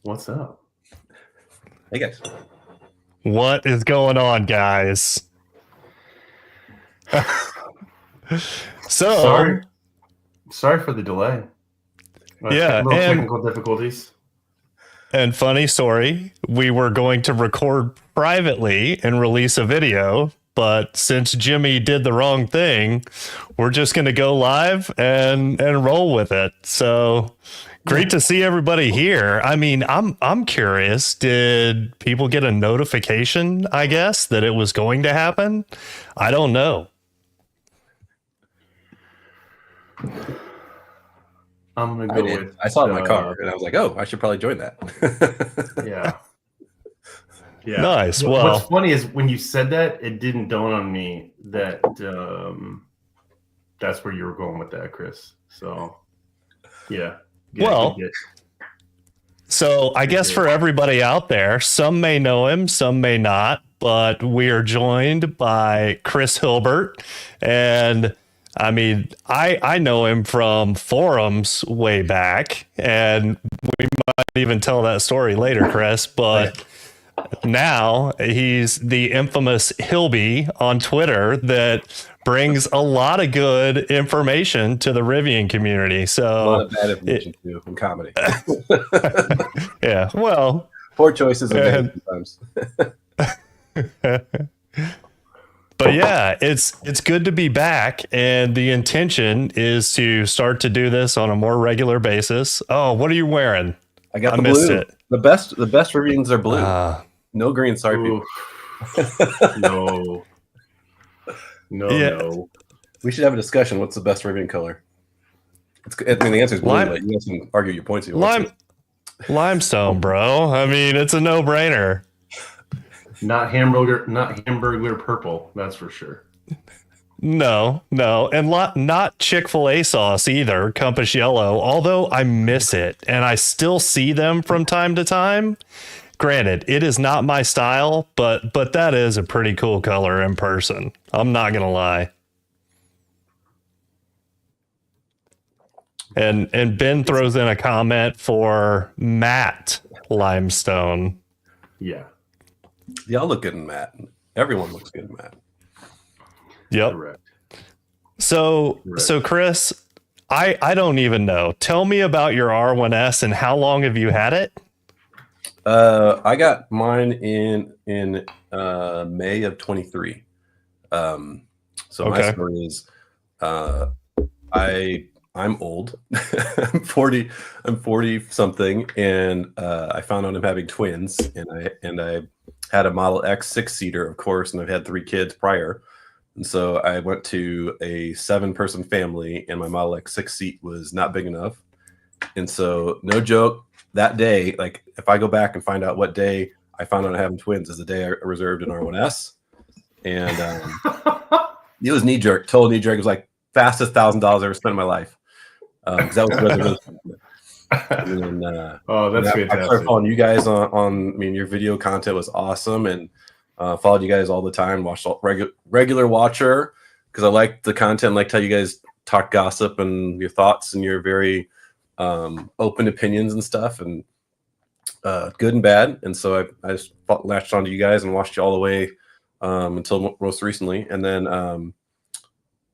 What's up? Hey guys. What is going on, guys? So, Sorry for the delay. yeah, Little technical difficulties. and funny story, we were going to record privately and release a video, but since Jimmy did the wrong thing, we're just going to go live and roll with it. So, great to see everybody here. I mean, I'm curious, did people get a notification, I guess, that it was going to happen? I don't know. I'm gonna go with. I saw it in my car, and I was like, "Oh, I should probably join that." Yeah. Nice. Well, what's funny is when you said that, it didn't dawn on me that that's where you were going with that, Chris. So, yeah. So I guess for everybody out there, some may know him, some may not, but we are joined by Chris Hilbert. And I mean, I know him from forums way back, and we might even tell that story later, Chris, but now he's the infamous Hilby on Twitter that brings a lot of good information to the Rivian community. So a lot of bad information too in comedy. Yeah, well, poor choices sometimes. But yeah, it's good to be back, and the intention is to start to do this on a more regular basis. Oh, what are you wearing? I got the blue. It. The best Rivians are blue. No green. Sorry, people. No. No. We should have a discussion. What's the best Rivian color? I mean, the answer is blue. But you guys can argue your points. Limestone, bro. I mean, it's a no-brainer. Not hamburger purple, that's for sure. No, and not Chick-fil-A sauce either, Compass Yellow, although I miss it, and I still see them from time to time. Granted, it is not my style, but that is a pretty cool color in person. I'm not going to lie. And Ben throws in a comment for matte limestone. Yeah. They all look good in matte. Everyone looks good in matte. Yep. Correct. So Chris, I don't even know. Tell me about your R1S and how long have you had it? I got mine in May of 23. My story is I'm old. I'm 40 something, and I found out I'm having twins, and I had a Model X 6-seater, of course, and I've had 3 kids prior. And so I went to a 7-person family, and my Model X 6-seat was not big enough. And so, no joke, that day, like if I go back and find out what day I found out I'm having twins is the day I reserved an R1S. And it was knee-jerk, total knee-jerk. It was like fastest $1,000 I ever spent in my life. Because that was the reservation. And then, that's fantastic. I started following you guys on. I mean, your video content was awesome, and followed you guys all the time. Watched regular watcher because I liked the content, liked how you guys talk gossip and your thoughts and your very open opinions and stuff, and good and bad. And so I just latched onto you guys and watched you all the way until most recently, and then.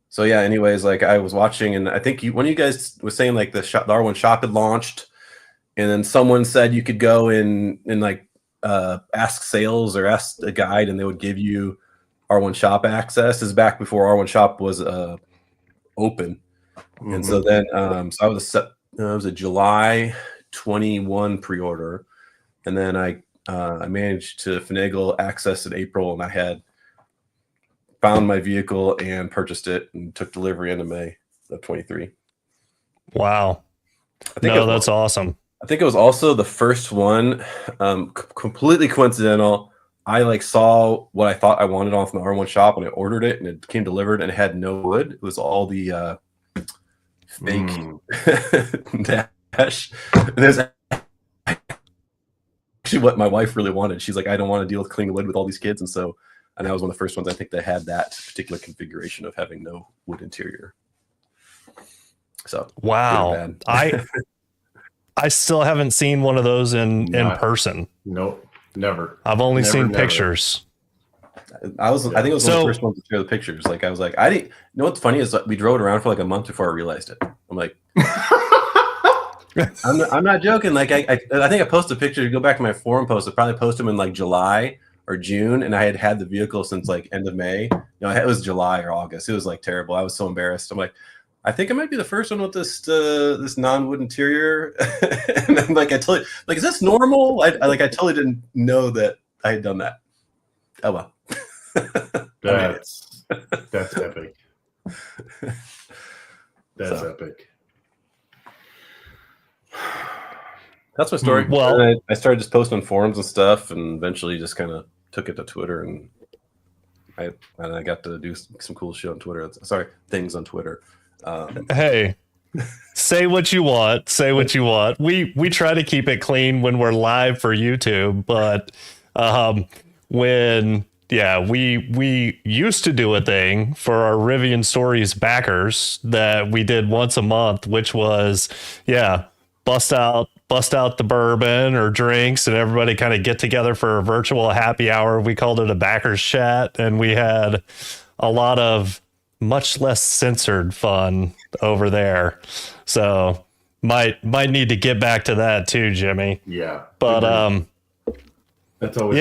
So yeah, anyways, like I was watching, and I think one of you guys was saying like the R1 shop had launched, and then someone said you could go and like ask sales or ask a guide, and they would give you R1 shop access. This is back before R1 shop was open, and so then so I was it was a July 21 pre-order, and then I managed to finagle access in April, and I had found my vehicle and purchased it and took delivery into May of 23. Wow. That's awesome. I think it was also the first one, completely coincidental. I like saw what I thought I wanted off the R1 shop, and I ordered it, and it came delivered, and it had no wood. It was all the fake dash. And there's actually what my wife really wanted. She's like, I don't want to deal with clean wood with all these kids, and that was one of the first ones I think that had that particular configuration of having no wood interior. So wow, I still haven't seen one of those in Not- person. Nope, never. I've only Never, sing never. pictures. I think it was one of the first ones to share the pictures. Like I was like, I didn't. You know what's funny is we drove it around for like a month before I realized it. I'm like, I'm not joking. Like I think I posted a picture. To go back to my forum post, I probably posted them in like July or June, and I had the vehicle since like end of May. You know, it was July or August. It was like terrible. I was so embarrassed. I'm like, I think I might be the first one with this non-wood interior. And then like I told you, like, is this normal? I totally didn't know that I had done that. Oh well. That's epic. That's epic. That's my story. Well, I started just posting on forums and stuff, and eventually just kind of took it to Twitter, and I got to do some cool shit on Twitter. Things on Twitter. Hey, say what you want. Say what you want. We try to keep it clean when we're live for YouTube, but we used to do a thing for our Rivian Stories backers that we did once a month, which was bust out the bourbon or drinks and everybody kind of get together for a virtual happy hour. We called it a backers chat, and we had a lot of much less censored fun over there. So might need to get back to that too, Jimmy. Yeah. But that's always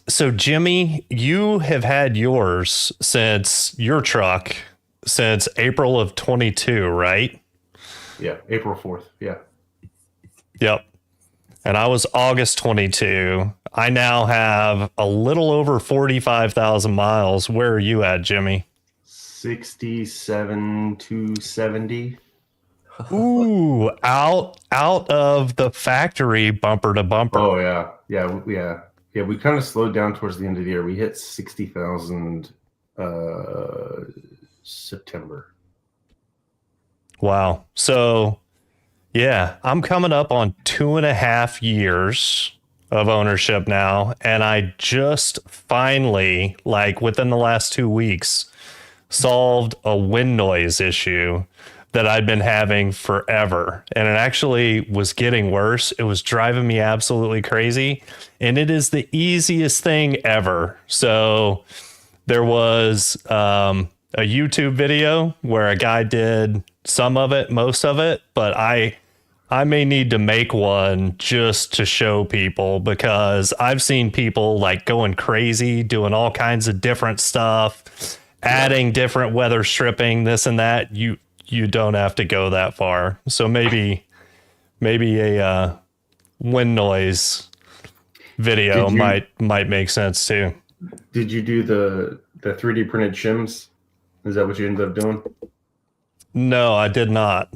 So Jimmy, you have had your truck since April of 22, right? Yeah, April 4th. Yeah. Yep. And I was August 22. I now have a little over 45,000 miles. Where are you at, Jimmy? 67 to 70. Ooh, out of the factory bumper to bumper. Oh yeah. We kind of slowed down towards the end of the year. We hit 60,000 September. Wow. So yeah, I'm coming up on 2.5 years of ownership now, and I just finally, like within the last 2 weeks, solved a wind noise issue that I'd been having forever. And it actually was getting worse. It was driving me absolutely crazy. And it is the easiest thing ever. So there was a YouTube video where a guy did some of it, most of it, but I may need to make one just to show people, because I've seen people like going crazy, doing all kinds of different stuff, adding different weather stripping, this and that. You don't have to go that far. So maybe a wind noise video might make sense too. Did you do the 3D printed shims? Is that what you ended up doing? No, I did not.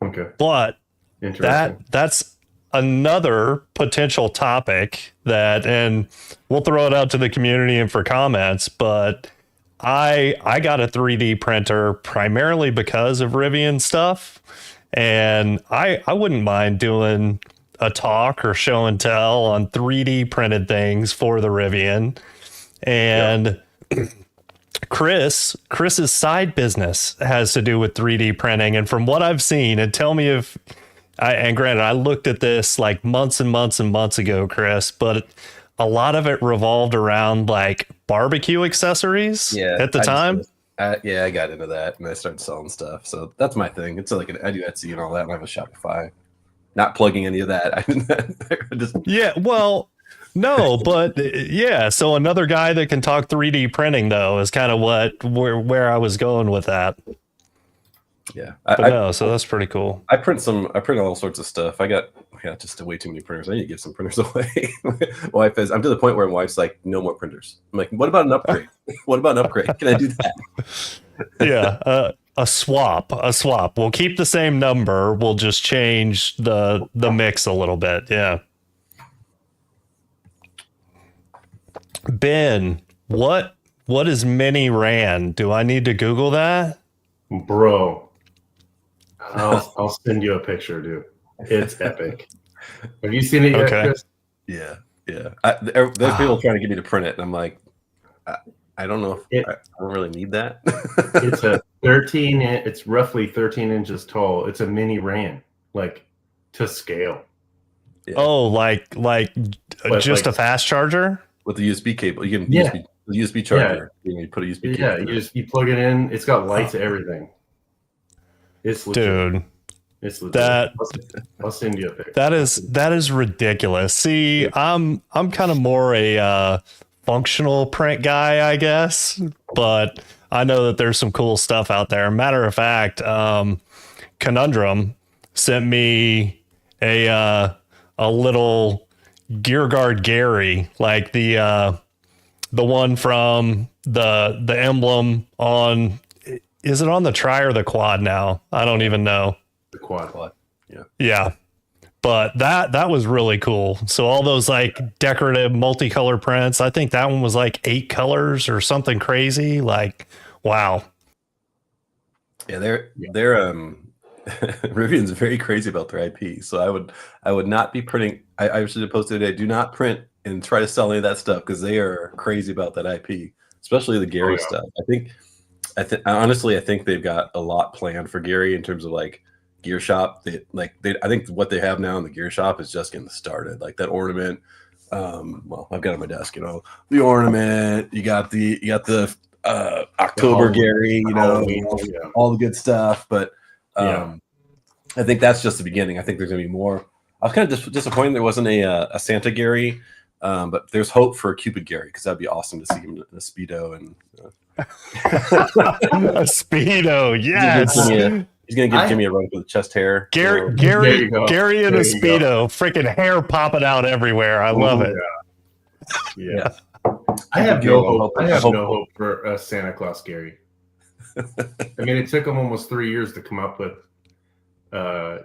Okay. But that's another potential topic and we'll throw it out to the community and for comments, but I got a 3D printer primarily because of Rivian stuff, and I wouldn't mind doing a talk or show and tell on 3D printed things for the Rivian. And Chris's side business has to do with 3D printing, and from what I've seen, and tell me if and granted, I looked at this like months and months and months ago, Chris, but a lot of it revolved around like barbecue accessories at the time. I got into that and I started selling stuff. So that's my thing. It's like I do Etsy and all that, and I have a Shopify. Not plugging any of that. No, but yeah. So another guy that can talk 3D printing though is kind of where I was going with that. Yeah, so that's pretty cool. I print all sorts of stuff. I got just way too many printers. I need to give some printers away. Wife is. I'm to the point where my wife's like, no more printers. I'm like, what about an upgrade? What about an upgrade? Can I do that? Yeah, a swap. We'll keep the same number. We'll just change the mix a little bit. Yeah. Ben, what is mini RAN? Do I need to Google that? Bro, I'll send you a picture, dude. It's epic. Have you seen it yet, Chris? Yeah. There's people trying to get me to print it, and I'm like, I don't know if I don't really need that. It's a 13. It's roughly 13 inches tall. It's a mini RAN. like to scale. Yeah. Oh, like just like, a fast charger With the USB cable, you can USB charger. You put a USB cable. Yeah, you plug it in. It's got lights, everything. It's legit. dude. It's legit. That I'll send you a picture. that is ridiculous. See, I'm kind of more a functional print guy, I guess, but I know that there's some cool stuff out there. Matter of fact, Conundrum sent me a little Gear Guard Gary, like the one from the emblem on. Is it on the tri or the quad now? I don't even know. The quad. Yeah. But that was really cool. So all those like decorative multicolor prints, I think that one was like 8 colors or something crazy. Like, wow. Yeah, they're Rivian's very crazy about their IP. So I would not be printing. I should have posted today. Do not print and try to sell any of that stuff because they are crazy about that IP, especially the Gary stuff. Honestly, I think they've got a lot planned for Gary in terms of like gear shop. I think what they have now in the gear shop is just getting started. Like that ornament. Well, I've got it on my desk. You know, the ornament. You got the October Gary. You know, all the good stuff. But I think that's just the beginning. I think there's gonna be more. I was kind of disappointed there wasn't a Santa Gary. But there's hope for a Cupid Gary because that'd be awesome to see him in a Speedo and a Speedo, yes. He's gonna give Jimmy a run for the chest hair. Gary in a Speedo, freaking hair popping out everywhere. I love it. Yeah. I have no hope. I have no hope for a Santa Claus Gary. I mean, it took him almost 3 years to come up with a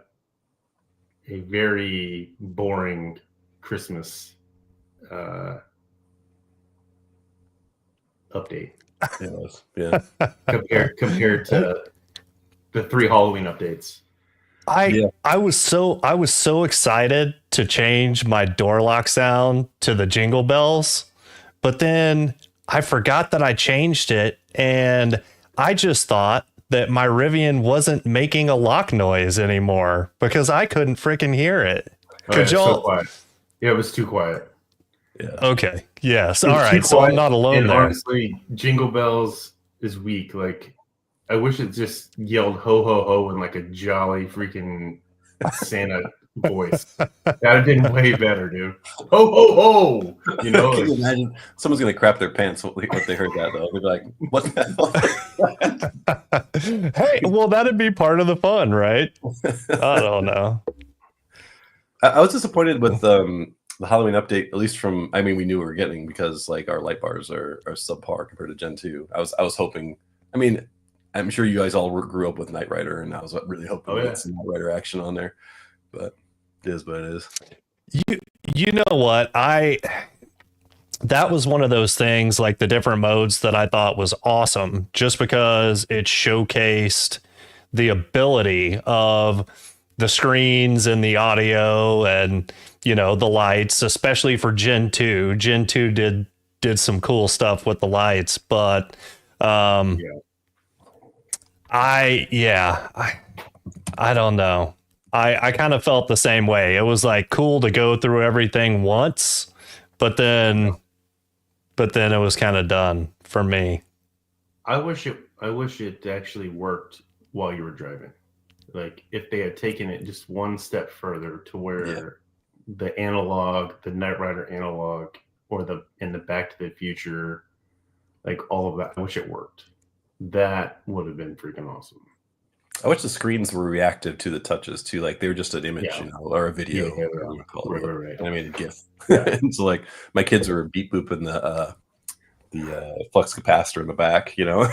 very boring Christmas update. Yeah. compared to the 3 Halloween updates. I was so excited to change my door lock sound to the jingle bells, but then I forgot that I changed it, and I just thought that my Rivian wasn't making a lock noise anymore because I couldn't freaking hear it. So quiet. Yeah, it was too quiet. Yeah. Okay. Yes. All right. So I'm not alone there. Honestly, Jingle Bells is weak. Like, I wish it just yelled ho ho ho in like a jolly freaking Santa voice. That'd have been way better, dude. Ho ho ho! You know, can you imagine someone's gonna crap their pants when they heard that though? They'd be like, "What the hell?" Hey, well, that'd be part of the fun, right? I don't know. I was disappointed with the Halloween update, at least from. I mean, we knew we were getting because like our light bars are subpar compared to Gen 2. I was hoping. I mean, I'm sure you guys all grew up with Knight Rider, and I was really hoping to get some Knight Rider action on there. But it is what it is. You know what? That was one of those things, like the different modes, that I thought was awesome just because it showcased the ability of the screens and the audio and, you know, the lights, especially for Gen 2. Gen 2 did some cool stuff with the lights, but I don't know. I kind of felt the same way. It was like cool to go through everything once, but then it was kind of done for me. I wish it actually worked while you were driving. Like if they had taken it just one step further to where the analog, the Knight Rider analog, or the Back to the Future, like all of that, I wish it worked. That would have been freaking awesome. I wish the screens were reactive to the touches too, like they were just an image, you know, or a video. Right. Animated GIF. And so like my kids were beep booping the flux capacitor in the back, you know.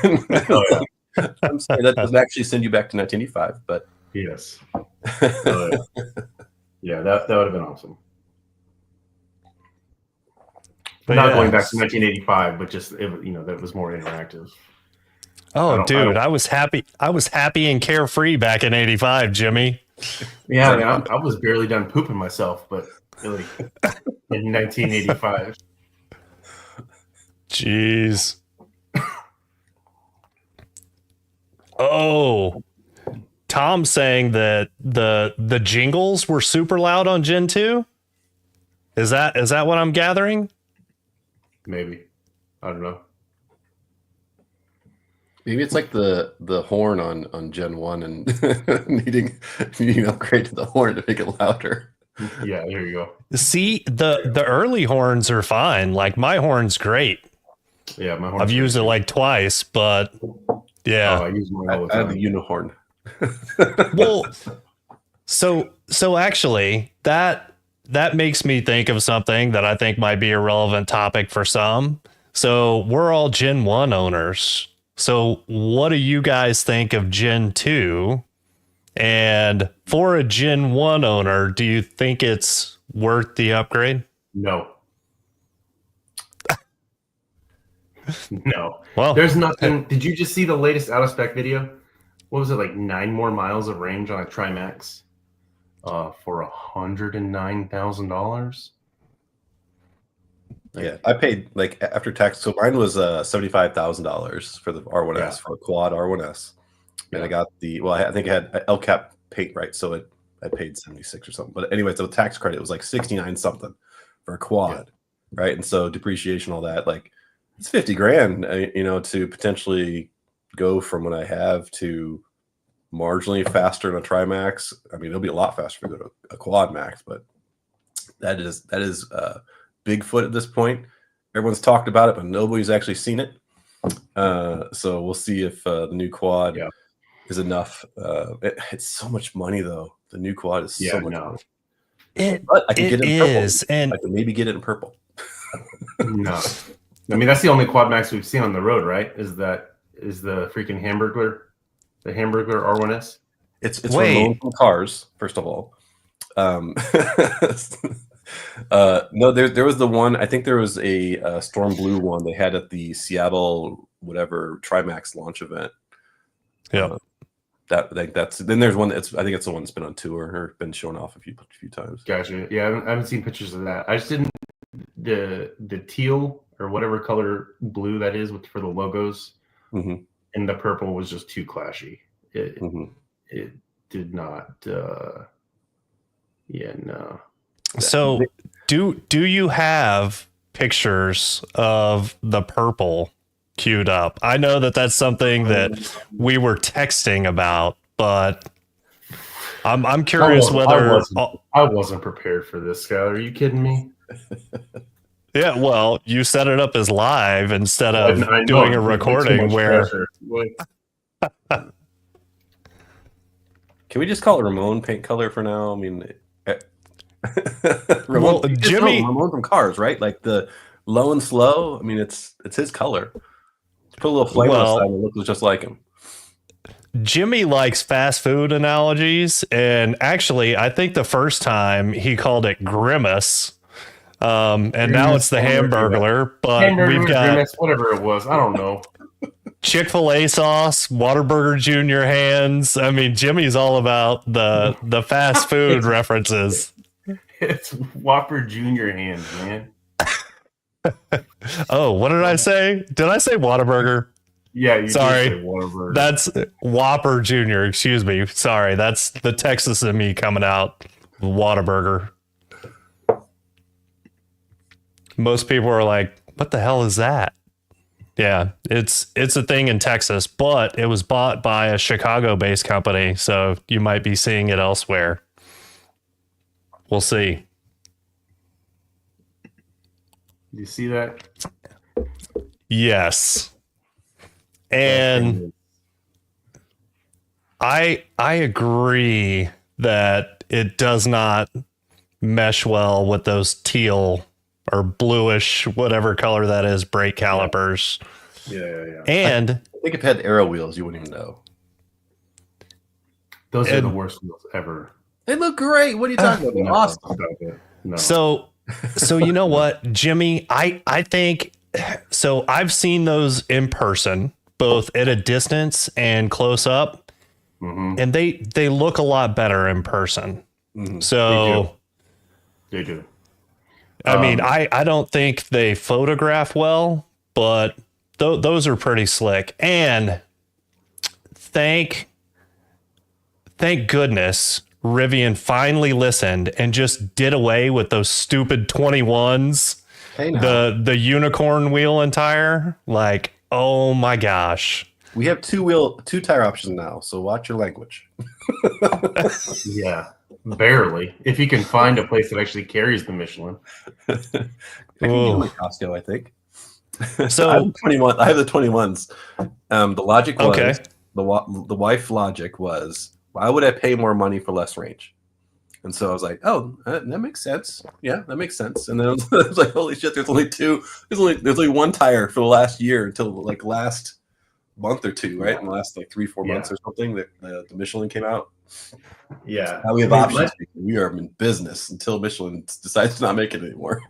I'm sorry, that doesn't actually send you back to 1985, but yes. That would have been awesome. But not going back to 1985, but just that was more interactive. Oh, dude, I was happy and carefree back in '85, Jimmy. Yeah, I mean, I was barely done pooping myself, but really in 1985. Jeez. Oh, Tom's saying that the jingles were super loud on Gen 2. Is that what I'm gathering? Maybe. I don't know. Maybe it's like the horn on Gen 1 and needing an upgrade to the horn to make it louder. Yeah, there you go. See, the early horns are fine. Like my horn's great. Yeah, my horn. I've used it like twice, but yeah. I use mine all the I have time. the unicorn. Well, so actually that makes me think of something that I think might be a relevant topic for some. So we're all Gen 1 owners. So what do you guys think of Gen 2? And for a Gen 1 owner, do you think it's worth the upgrade? No. No. Well, There's nothing. Did you just see the latest out of spec video? What was it, like 9 more miles of range on a Trimax for $109,000? Yeah, I paid like after tax. So mine was $75,000 for the R1S for a quad R1S, and I got the I think I had LCAP paint, right? So I paid 76 or something. But anyway, so the tax credit was like 69 something for a quad, right? And so depreciation, all that, like it's 50 grand, to potentially go from what I have to marginally faster in a Trimax. I mean, it'll be a lot faster if we go to a quad max, but that is Bigfoot at this point. Everyone's talked about it, but nobody's actually seen it. So we'll see if the new quad is enough. It's so much money, though. The new quad is so much money. But I can get it in purple. And I can maybe get it in purple. No. I mean, that's the only quad max we've seen on the road, right? Is the freaking Hamburglar, the Hamburglar R1S? It's remote from cars, first of all. No, there was the one. I think there was a Storm Blue one they had at the Seattle whatever Trimax launch event. Yeah, then there's one that's I think it's the one that's been on tour or been shown off a few times. Gotcha. Yeah, I haven't seen pictures of that. I just didn't the teal or whatever color blue that is for the logos, and the purple was just too clashy. It did not. No. So do you have pictures of the purple queued up? I know that's something that we were texting about, but I'm curious whether I wasn't prepared for this, Skylar. Are you kidding me? Yeah, well, you set it up as live instead of doing a recording where. Can we just call it Ramon paint color for now? I mean. Ramon from Cars, right? Like the low and slow. I mean, it's his color. Put a little flame on the side and it looks just like him. Jimmy likes fast food analogies, and actually, I think the first time he called it Grimace, and now it's the Hamburglar. But we've got Grimace, whatever it was. I don't know. Chick-fil-A sauce, Whataburger Junior hands. I mean, Jimmy's all about the fast food references. It's Whopper Junior hands, man. Oh, what did I say? Did I say Whataburger? Yeah, you sorry. did say Whataburger. That's Whopper Junior. Excuse me. Sorry, that's the Texas in me coming out. Whataburger. Most people are like, "What the hell is that?" Yeah, it's a thing in Texas, but it was bought by a Chicago-based company, so you might be seeing it elsewhere. We'll see. You see that? Yes. And I agree that it does not mesh well with those teal or bluish, whatever color that is, brake calipers. Yeah. And I think if it had arrow wheels, you wouldn't even know. Those are the worst wheels ever. They look great. What are you talking about? Awesome. No. So you know what, Jimmy? I think so. I've seen those in person, both at a distance and close up, and they look a lot better in person. So they do. I mean, I don't think they photograph well, but those are pretty slick. And thank thank goodness Rivian finally listened and just did away with those stupid 21s, Hey now. the unicorn wheel and tire. Like, oh my gosh. We have two tire options now, so watch your language. Yeah, barely. If you can find a place that actually carries the Michelin. I can get them at Costco, I think. So I have 21. I have the 21s. The logic was Okay. the wife logic was, why would I pay more money for less range? And so I was like, oh, that makes sense. Yeah, that makes sense. And then I was like, holy shit, there's only one tire for the last year until like last month or two, right? In the last like 3-4 months or something, that the Michelin came out. Yeah. Now we have options. We are in business until Michelin decides to not make it anymore.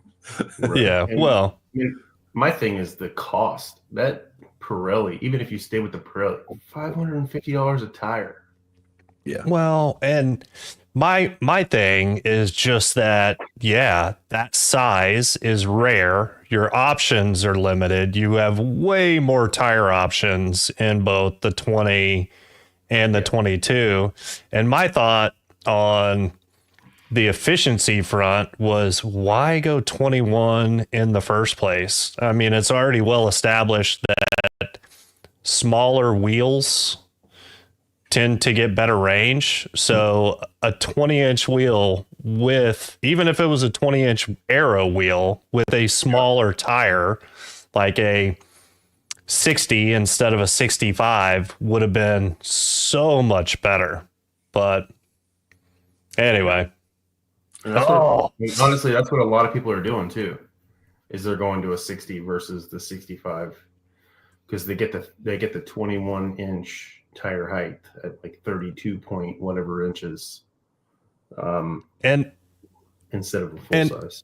Right. Yeah, And, well, I mean, my thing is the cost. That Pirelli, even if you stay with the Pirelli, $550 a tire. Yeah. well, and my thing is just that, yeah, that size is rare. Your options are limited. You have way more tire options in both the 20 and the 22. And my thought on the efficiency front was, why go 21 in the first place? I mean, it's already well established that smaller wheels tend to get better range. So a 20-inch wheel with, even if it was a 20-inch aero wheel with a smaller tire, like a 60 instead of a 65, would have been so much better. But anyway. And that's honestly, that's what a lot of people are doing too, is they're going to a 60 versus the 65 because they get the 21-inch tire height at like 32 point whatever inches, And instead of a full size.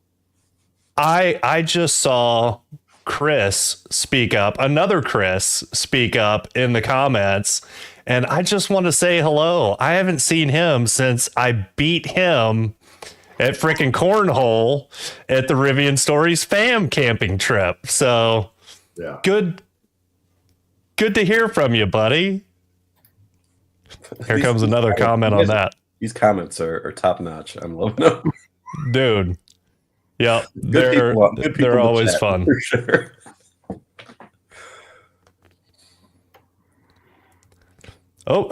I just saw another Chris speak up in the comments, and I just want to say hello. I haven't seen him since I beat him at freaking cornhole at the Rivian Stories fam camping trip. So Yeah. good to hear from you, buddy. Here comes another comment on that. These comments are top notch. I'm loving them. Dude. Yeah, Good people in they're the always chat, fun. for sure. Oh,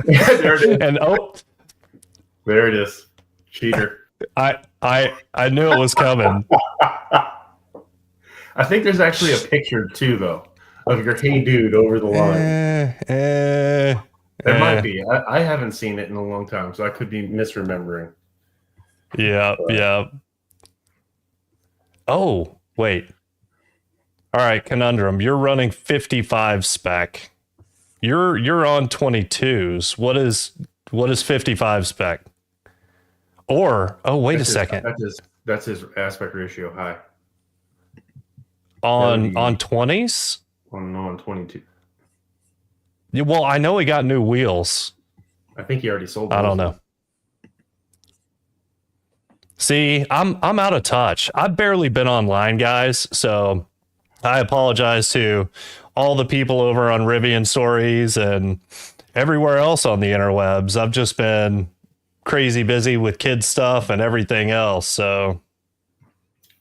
There it is. and There it is. Cheater. I knew it was coming. I think there's actually a picture too, though, of your hey dude over the line. There might be. I haven't seen it in a long time, so I could be misremembering. Yeah. Oh, wait. All right, conundrum. You're running 55 spec. You're on 22s. What is 55 spec? Or wait a second. That's his aspect ratio high. On 20s? On 22. Yeah, well, I know he got new wheels. I think he already sold. I don't know. See, I'm out of touch. I've barely been online, guys, so I apologize to all the people over on Rivian Stories and everywhere else on the interwebs. I've just been crazy busy with kid stuff and everything else. So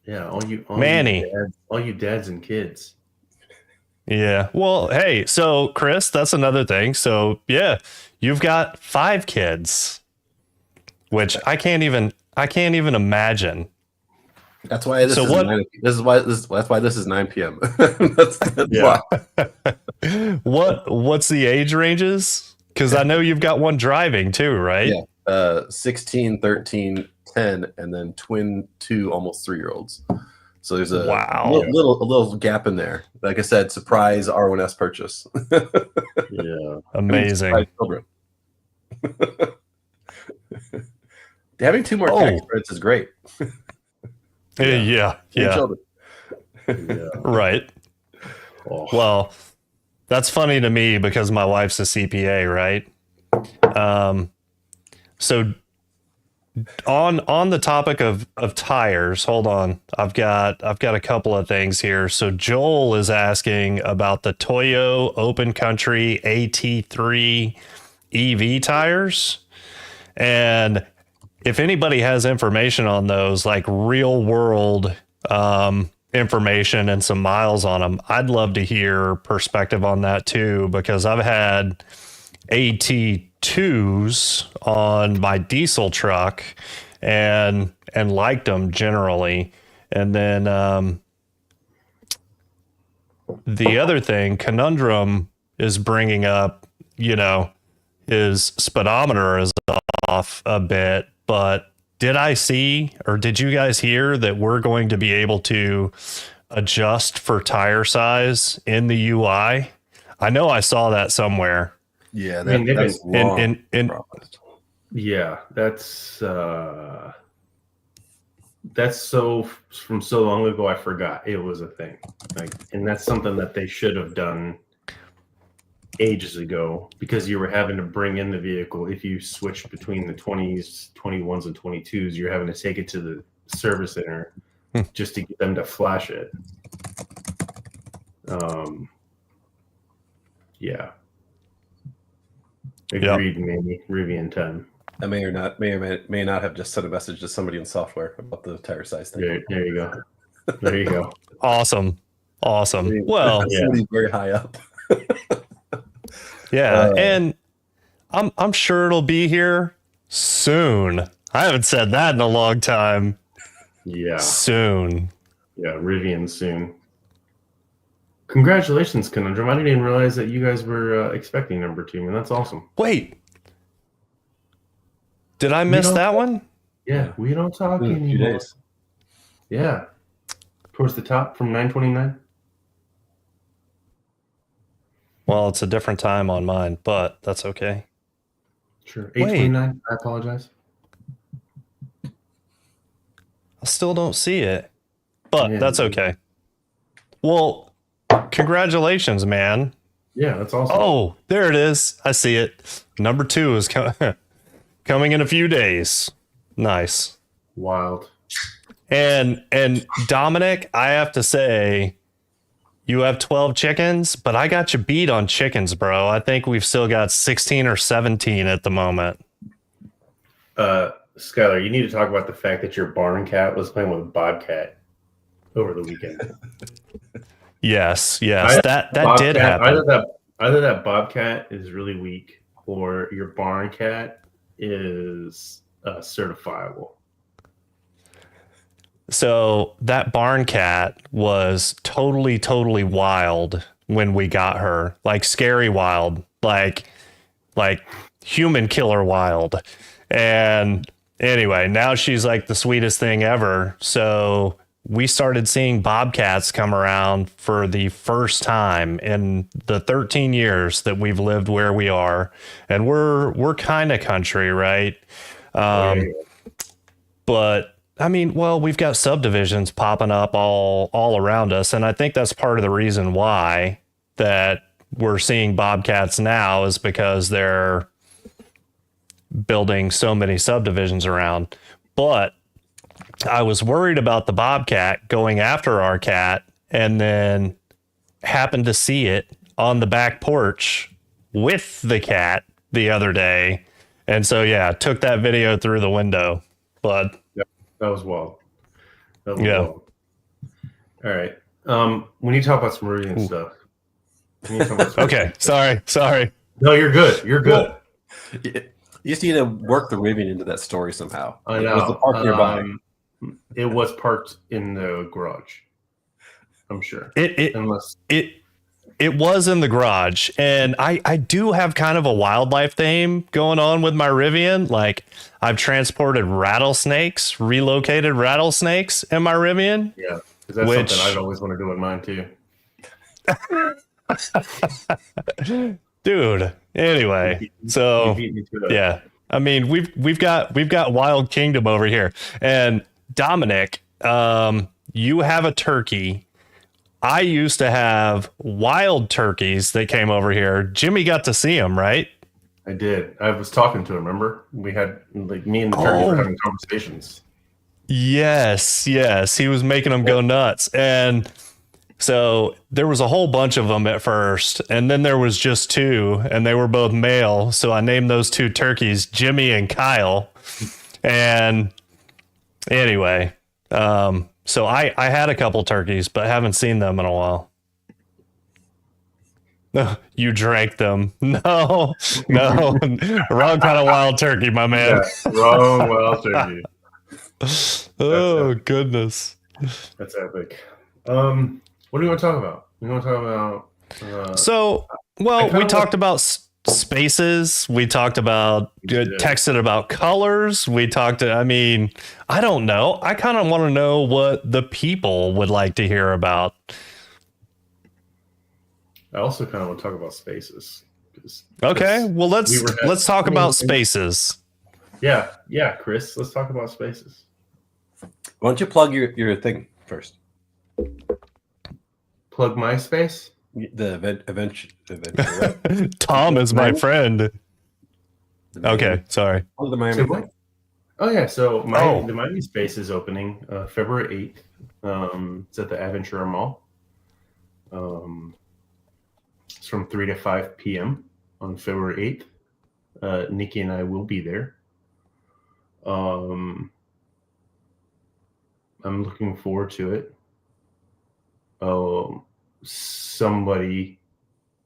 Yeah, all you dads and kids. yeah. Well, hey, so Chris, that's another thing. So yeah, you've got 5 kids, which I can't even imagine. That's why this is 9 p.m. that's Yeah. why. What's the age ranges? Because I know you've got one driving too, right? Yeah. 16, 13, 10, and then twin 2 almost 3-year-olds. So there's a little gap in there. Like I said, surprise R1S purchase. Yeah. Amazing. Surprise children. Having 2 more tax credits is great. Yeah. Children. Yeah. Right. Oh. Well, that's funny to me because my wife's a CPA, right? So on the topic of tires, hold on. I've got a couple of things here. So Joel is asking about the Toyo Open Country AT3 EV tires. And if anybody has information on those, like real world information and some miles on them, I'd love to hear perspective on that too, because I've had AT2s on my diesel truck and liked them generally. And then the other thing, Conundrum is bringing up, his speedometer is off a bit, but did I see, or did you guys hear that we're going to be able to adjust for tire size in the UI? I know I saw that somewhere. Yeah, that's long. Yeah, that's so from so long ago. I forgot it was a thing. And that's something that they should have done ages ago, because you were having to bring in the vehicle. If you switched between the 20s, 21s, and 22s, you're having to take it to the service center just to get them to flash it. Yeah. Agreed, maybe Rivian 10. I may or not have just sent a message to somebody in software about the tire size thing. There you go. There you go. Awesome. Well, somebody's very high up. Yeah, and I'm sure it'll be here soon. I haven't said that in a long time. Yeah. Soon. Yeah, Rivian soon. Congratulations, Conundrum. I didn't even realize that you guys were expecting number 2, man. That's awesome. Wait. Did I miss that one? Yeah, we don't talk in a few anymore. days. Yeah. Towards the top from 929. Well, it's a different time on mine, but that's okay. Sure. 829. I apologize. I still don't see it, but that's okay. Well, congratulations, man. Yeah, that's awesome. Oh, there it is. I see it. Number 2 is coming in a few days. Nice. Wild. And Dominic, I have to say, you have 12 chickens, but I got you beat on chickens, bro. I think we've still got 16 or 17 at the moment. Skylar, you need to talk about the fact that your barn cat was playing with a bobcat over the weekend. Yes, that did happen. Either that bobcat is really weak, or your barn cat is certifiable. So that barn cat was totally wild when we got her, like scary wild, like human killer wild. And anyway, now she's like the sweetest thing ever. So we started seeing bobcats come around for the first time in the 13 years that we've lived where we are. And we're kind of country, right? But I mean, well, we've got subdivisions popping up all around us. And I think that's part of the reason why that we're seeing bobcats now, is because they're building so many subdivisions around. But I was worried about the bobcat going after our cat, and then happened to see it on the back porch with the cat the other day. And so, yeah, took that video through the window. But that was wild. Wild. All right. We need to talk about some Rivian stuff. Okay. Sorry. No, you're good. You're good. You just need to work the Rivian into that story somehow. I know. It was the park nearby. It was parked in the garage. I'm sure. It was in the garage, and I do have kind of a wildlife theme going on with my Rivian. Like, I've transported rattlesnakes, relocated rattlesnakes in my Rivian. Yeah, because that's something I'd always want to do in mine too. Dude. Anyway, so yeah, I mean we've got Wild Kingdom over here, and Dominic, you have a turkey. I used to have wild turkeys that came over here. Jimmy got to see them, right? I did. I was talking to him. Remember, we had me and the turkey were having conversations. Yes, he was making them go nuts, and So there was a whole bunch of them at first, and then there was just two, and they were both male. So I named those two turkeys Jimmy and Kyle. And anyway, so I had a couple turkeys, but haven't seen them in a while. You drank them. No, no, wrong kind of wild turkey, my man. Yeah, wrong wild turkey. Oh, goodness. That's epic. What do you want to talk about? We want to talk about. So, well, we talked about spaces. We talked about texted about colors. We talked. I mean, I don't know. I kind of want to know what the people would like to hear about. I also kind of want to talk about spaces. Okay, well let's talk about spaces. Yeah, Chris. Let's talk about spaces. Why don't you plug your thing first? Plug MySpace. The event. Tom is my friend. Okay, sorry. Oh, the Miami thing. Oh yeah, so the Miami Space is opening February 8th. It's at the Aventura Mall. It's from 3 to 5 p.m. on February 8th. Nikki and I will be there. I'm looking forward to it. Somebody,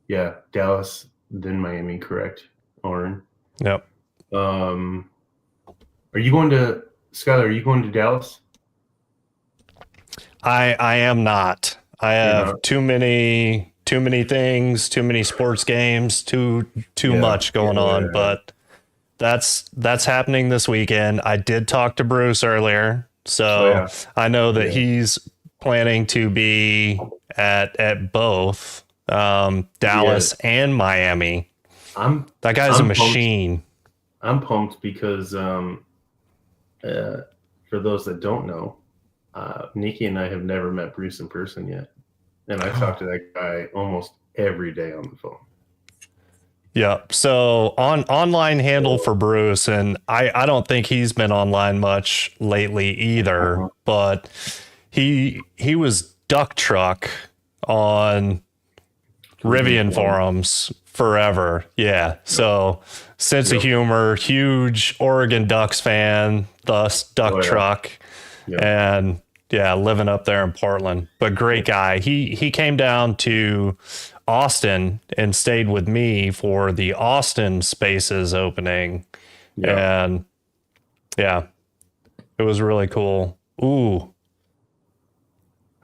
yeah, Dallas, then Miami, correct, Oren? Yep. Are you going to, Skylar, are you going to Dallas? I am not. I have too many things, too many sports games, too much going on, but that's happening this weekend. I did talk to Bruce earlier, so I know that he's planning to be at both Dallas and Miami. That guy's a machine. I'm pumped because for those that don't know, Nikki and I have never met Bruce in person yet. And I talk to that guy almost every day on the phone. Yeah. So online handle for Bruce, and I don't think he's been online much lately either, but he was duck truck on Rivian forums forever. Yeah. So sense of humor, huge Oregon Ducks fan, thus duck truck. And yeah, living up there in Portland, but great guy. He came down to Austin and stayed with me for the Austin Spaces opening. And yeah, it was really cool. Ooh,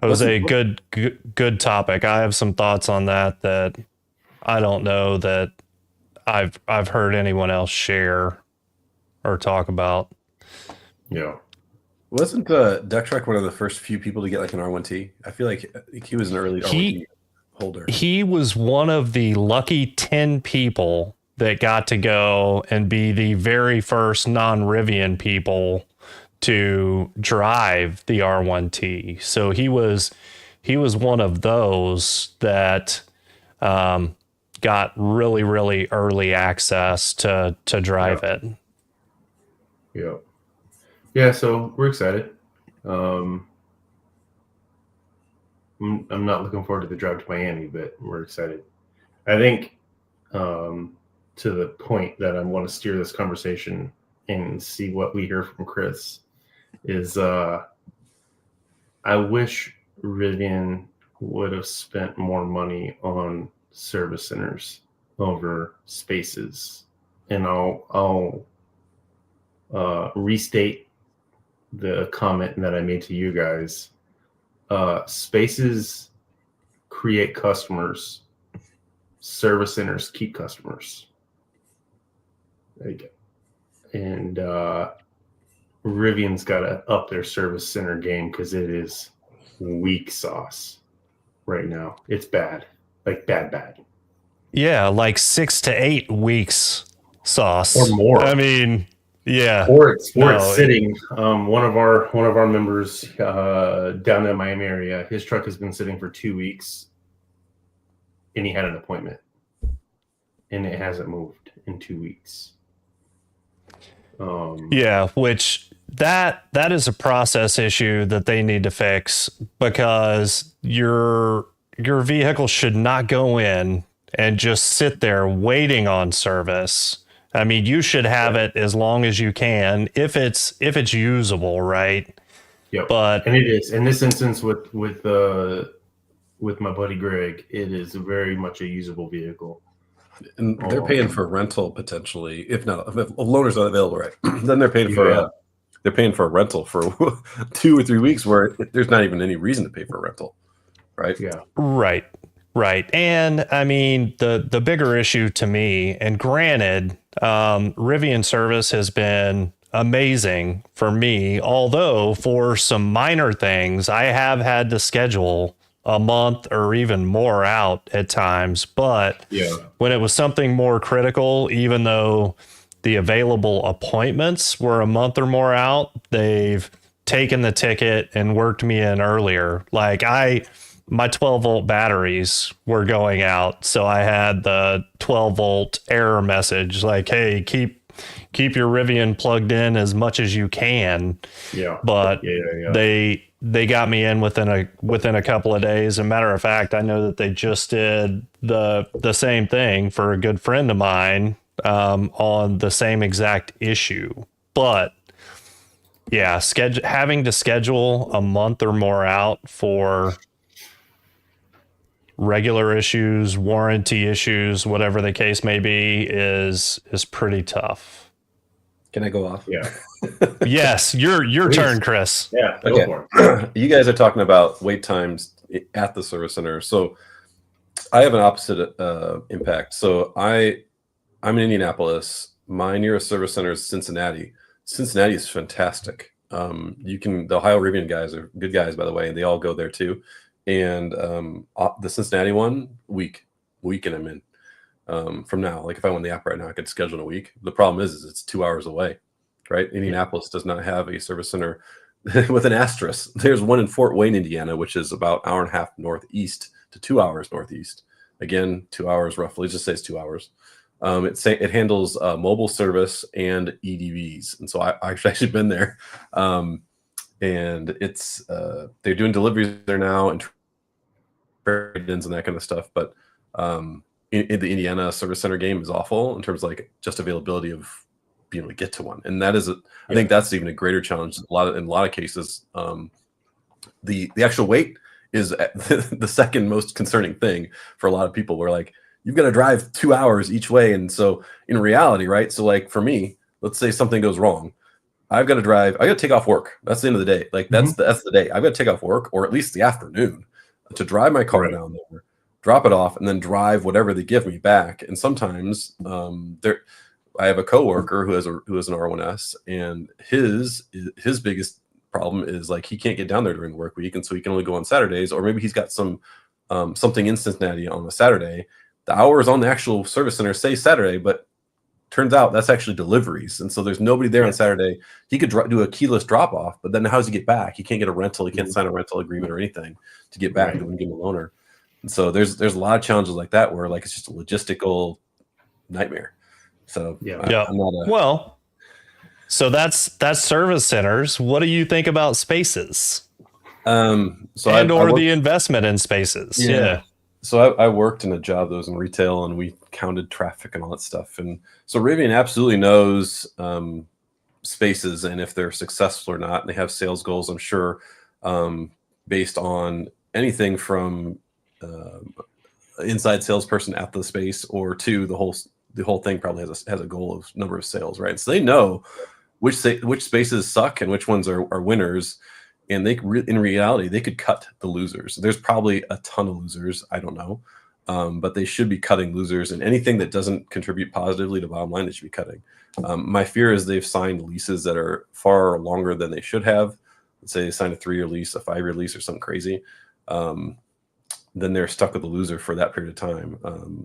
it was a good topic. I have some thoughts on that I don't know that I've heard anyone else share or talk about. Yeah. Wasn't Duck Truck one of the first few people to get like an R1T? I feel like he was an early R1T holder. He was one of the lucky 10 people that got to go and be the very first non-Rivian people to drive the R1T. So he was one of those that got really, really early access to drive it. Yeah. Yeah, so we're excited. I'm not looking forward to the drive to Miami, but we're excited. I think to the point that I want to steer this conversation and see what we hear from Chris is I wish Rivian would have spent more money on service centers over spaces. And I'll restate the comment that I made to you guys. Spaces create customers. Service centers keep customers. And Rivian's got to up their service center game because it is weak sauce right now. It's bad, like bad. Yeah, like 6 to 8 weeks sauce or more. I mean, yeah. Or it's sitting. One of our members down in the Miami area, his truck has been sitting for 2 weeks, and he had an appointment, and it hasn't moved in 2 weeks. Yeah, which that is a process issue that they need to fix, because your vehicle should not go in and just sit there waiting on service. I mean, you should have it as long as you can if it's usable, right? Yep. But And it is in this instance with my buddy Greg, it is very much a usable vehicle. And they're paying for rental potentially, if not, if a loaner's not available, right? Then they're paying for they're paying for a rental for 2 or 3 weeks, where there's not even any reason to pay for a rental, right? Yeah. Right. And I mean, the bigger issue to me, and granted, Rivian service has been amazing for me, although for some minor things, I have had to schedule a month or even more out at times. But when it was something more critical, even though the available appointments were a month or more out, they've taken the ticket and worked me in earlier. Like my 12-volt batteries were going out, so I had the 12-volt error message like, hey, keep your Rivian plugged in as much as you can. But they got me in within a couple of days. As a matter of fact, I know that they just did the same thing for a good friend of mine on the same exact issue. But yeah, having to schedule a month or more out for regular issues, warranty issues, whatever the case may be, is pretty tough. Can I go off? Yeah. Yes, your turn, Chris. Yeah. Okay. Go for it. You guys are talking about wait times at the service center. So I have an opposite impact. So I'm in Indianapolis. My nearest service center is Cincinnati. Cincinnati is fantastic. The Ohio Rivian guys are good guys, by the way, and they all go there too. And the Cincinnati one, week and I'm in from now. Like if I went the app right now, I could schedule in a week. The problem is it's 2 hours away, right? Indianapolis does not have a service center with an asterisk. There's one in Fort Wayne, Indiana, which is about an hour and a half northeast to 2 hours northeast. Again, 2 hours roughly. Just says 2 hours. It handles mobile service and EDVs, and so I've actually been there. And it's they're doing deliveries there now and trade-ins and that kind of stuff. But in the Indiana service center game is awful in terms of like just availability of being able to get to one, and that is I think that's even a greater challenge. In a lot of cases, the actual wait is the second most concerning thing for a lot of people. Where like you've got to drive 2 hours each way, and so in reality, right? So like for me, let's say something goes wrong. I've got to take off work. That's the end of the day. Like that's the day. I've got to take off work, or at least the afternoon, to drive my car down there, drop it off, and then drive whatever they give me back. And sometimes I have a coworker who has an R1S, and his biggest problem is like he can't get down there during the work week, and so he can only go on Saturdays, or maybe he's got something in Cincinnati on a Saturday. The hours on the actual service center say Saturday, but turns out that's actually deliveries, and so there's nobody there on Saturday. He could do a keyless drop off, but then how does he get back? He can't get a rental. He can't sign a rental agreement or anything to get back. They wouldn't give him a loaner. And so there's a lot of challenges like that where like it's just a logistical nightmare. So so that's service centers. What do you think about spaces? The investment in spaces? Yeah. So I worked in a job that was in retail, and we counted traffic and all that stuff. And so Rivian absolutely knows spaces and if they're successful or not. And they have sales goals, I'm sure, based on anything from inside salesperson at the space or to the whole thing probably has a goal of number of sales, right? So they know which spaces suck and which ones are winners. And in reality, they could cut the losers. There's probably a ton of losers. I don't know. But they should be cutting losers, and anything that doesn't contribute positively to bottom line, they should be cutting. My fear is they've signed leases that are far longer than they should have. Let's say they signed a 3-year lease, a 5-year lease, or something crazy. Then they're stuck with the loser for that period of time.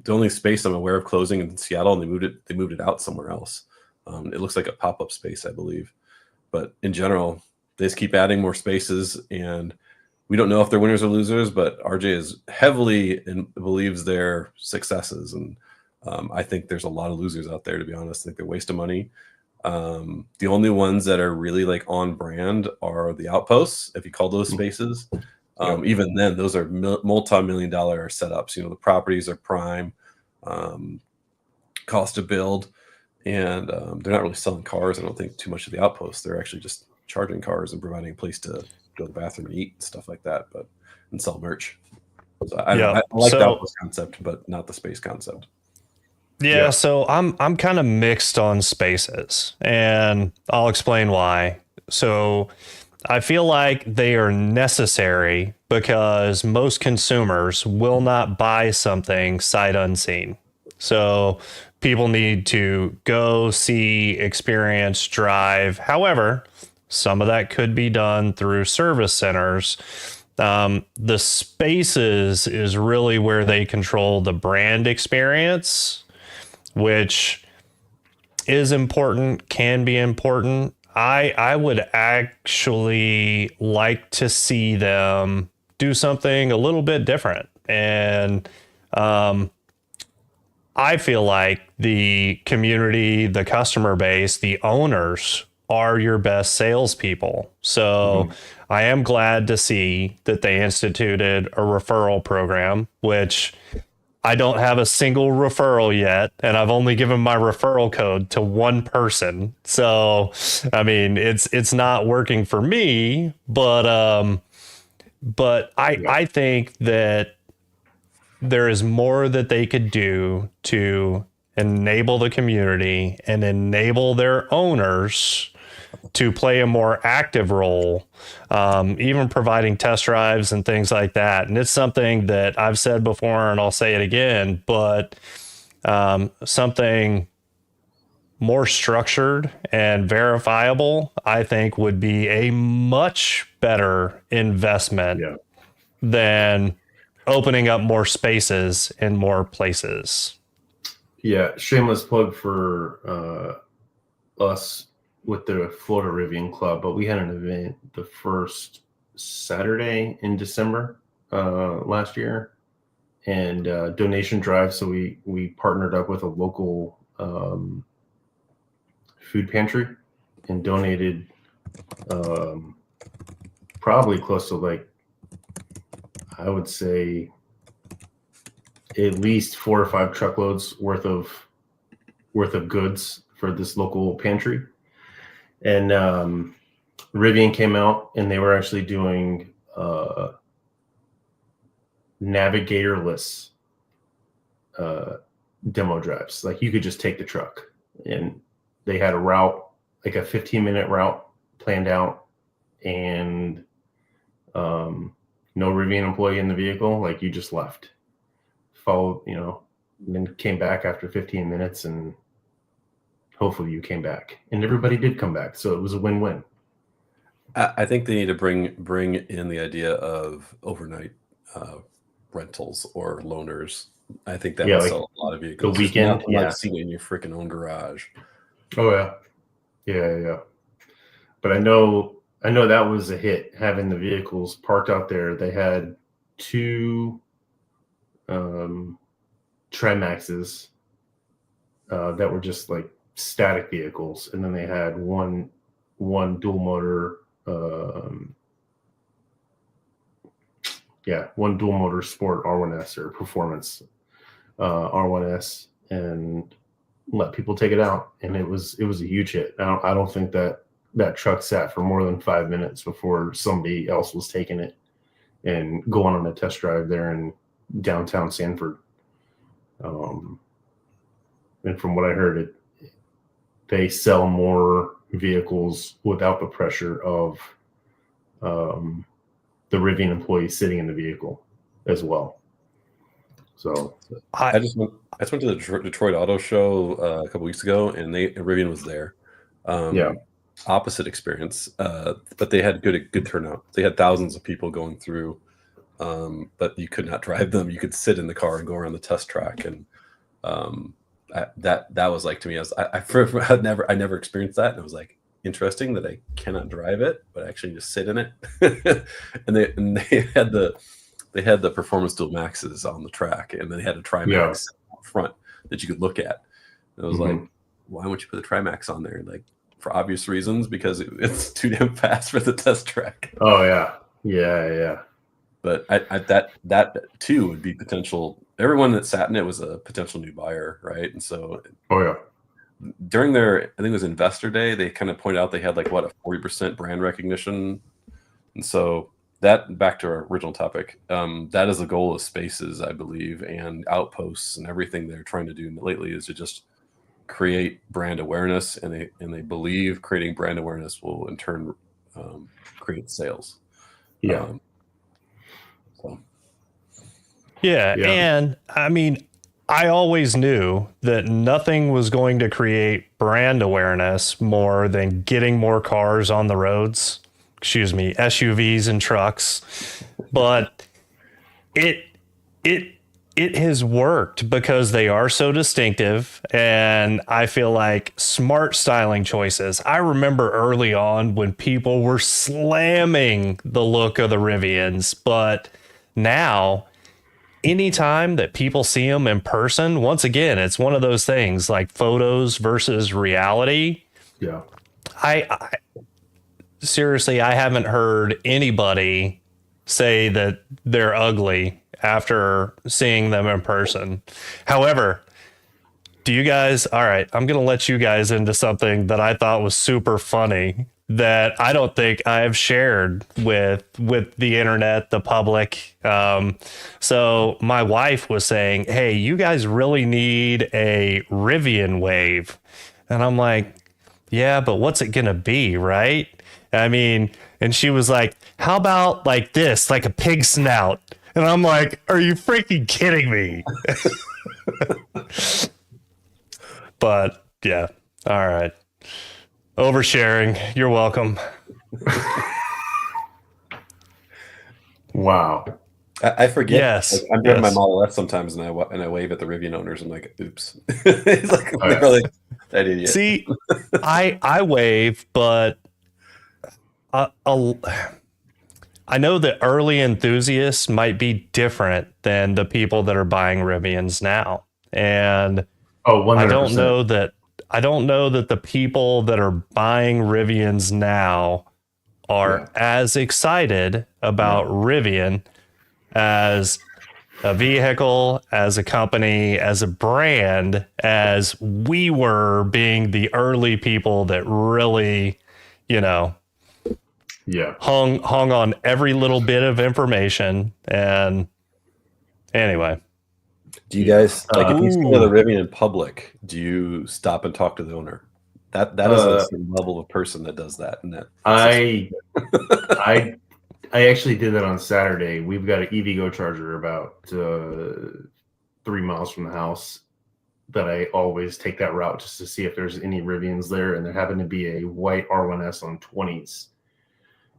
The only space I'm aware of closing in Seattle, and they moved it out somewhere else. It looks like a pop-up space, I believe. But in general, they just keep adding more spaces, and we don't know if they're winners or losers, but RJ is heavily and believes they're successes. And I think there's a lot of losers out there, to be honest. I think they're a waste of money. The only ones that are really like on brand are the outposts, if you call those spaces. Even then, those are multi-million-dollar setups. You know, the properties are prime, cost to build, and they're not really selling cars. I don't think too much of the outposts. They're actually just charging cars and providing a place to go to the bathroom and eat and stuff like that, and sell merch. So I don't know. I like the outpost concept, but not the space concept. Yeah, so I'm kind of mixed on spaces, and I'll explain why. So I feel like they are necessary because most consumers will not buy something sight unseen. So people need to go, see, experience, drive. However, some of that could be done through service centers. The spaces is really where they control the brand experience, which is important, can be important. I would actually like to see them do something a little bit different. And I feel like the community, the customer base, the owners are your best salespeople. So I am glad to see that they instituted a referral program, which I don't have a single referral yet, and I've only given my referral code to one person. So, I mean, it's not working for me, but I think that there is more that they could do to enable the community and enable their owners to play a more active role, even providing test drives and things like that. And it's something that I've said before and I'll say it again, but something more structured and verifiable, I think, would be a much better investment than opening up more spaces in more places. Yeah, shameless plug for us with the Florida Rivian Club, but we had an event the first Saturday in December last year, and donation drive. So we partnered up with a local food pantry and donated probably close to, like, I would say at least 4 or 5 truckloads worth of goods for this local pantry. And Rivian came out and they were actually doing navigatorless demo drives. Like, you could just take the truck, and they had a route, like a 15-minute route planned out, and no Rivian employee in the vehicle. Like, you just left, followed, and then came back after 15 minutes, and hopefully you came back, and everybody did come back. So it was a win-win. I think they need to bring in the idea of overnight rentals or loaners. I think that would sell a lot of vehicles. The weekend, like seeing it in your freaking own garage. Oh yeah. But I know that was a hit, having the vehicles parked out there. They had 2 Trimaxes that were just like static vehicles, and then they had one dual motor one dual motor sport R1S or performance R1S, and let people take it out, and it was a huge hit. I don't think that truck sat for more than 5 minutes before somebody else was taking it and going on a test drive there in downtown Sanford. And from what I heard, they sell more vehicles without the pressure of the Rivian employee sitting in the vehicle as well. So I just went to the Detroit Auto Show a couple weeks ago, and Rivian was there. Opposite experience, but they had good turnout. They had thousands of people going through, but you could not drive them. You could sit in the car and go around the test track, and that was like, to me, I never experienced that, and it was like interesting that I cannot drive it, but actually just sit in it. and they had the performance dual maxes on the track, and then they had a Trimax up front that you could look at. And it was like, why won't you put the Trimax on there? Like, for obvious reasons, because it's too damn fast for the test track. Oh yeah, yeah. But that too would be potential. Everyone that sat in it was a potential new buyer, right? And so Oh yeah. during their, I think it was Investor Day, they kind of pointed out they had like what, a 40% brand recognition. And so that, back to our original topic, that is the goal of Spaces, I believe, and Outposts and everything they're trying to do lately is to just create brand awareness, and they believe creating brand awareness will in turn create sales. Yeah. So. Yeah. Yeah. And I mean, I always knew that nothing was going to create brand awareness more than getting more cars on the roads, SUVs and trucks. But it has worked because they are so distinctive, and I feel like smart styling choices. I remember early on when people were slamming the look of the Rivians, but now anytime that people see them in person, once again, it's one of those things like photos versus reality. Yeah. I seriously, I haven't heard anybody say that they're ugly after seeing them in person. However, do you guys, all right, I'm going to let you guys into something that I thought was super funny that I don't think I've shared with the internet, the public. So my wife was saying, hey, you guys really need a Rivian Wave. And I'm like, yeah, but what's it going to be, right? I mean, and she was like, how about like this, like a pig snout? And I'm like, are you freaking kidding me? But yeah, all right. Oversharing. You're welcome. Wow. I forget. Yes. Like, I'm driving yes. my Model S sometimes, and I wave at the Rivian owners. I'm like, oops. It's like, Oh, yeah. they're like, that idiot. See, I wave, but I know that early enthusiasts might be different than the people that are buying Rivians now. And Oh, 100%. I don't know that the people that are buying Rivians now are as excited about Rivian as a vehicle, as a company, as a brand, as we were being the early people that really, hung on every little bit of information. And anyway. Do you guys like if you see the Rivian in public, do you stop and talk to the owner? That is a certain level of person that does that. And that I actually did that on Saturday. We've got an EVgo charger about 3 miles from the house that I always take that route just to see if there's any Rivians there. And there happened to be a white R1S on 20s.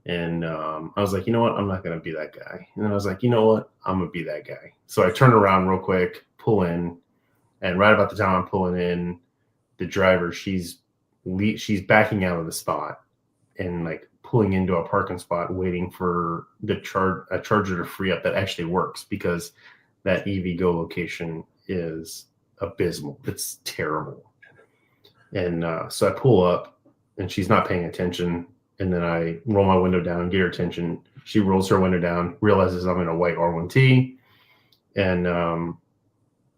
And I was like, you know what? I'm not going to be that guy. And then I was like, you know what? I'm going to be that guy. So I turn around real quick, pull in, and right about the time I'm pulling in, the driver, she's backing out of the spot and like pulling into a parking spot, waiting for a charger to free up that actually works, because that EVgo location is abysmal. It's terrible. And so I pull up, and she's not paying attention. And then I roll my window down, get her attention. She rolls her window down, realizes I'm in a white R1T. And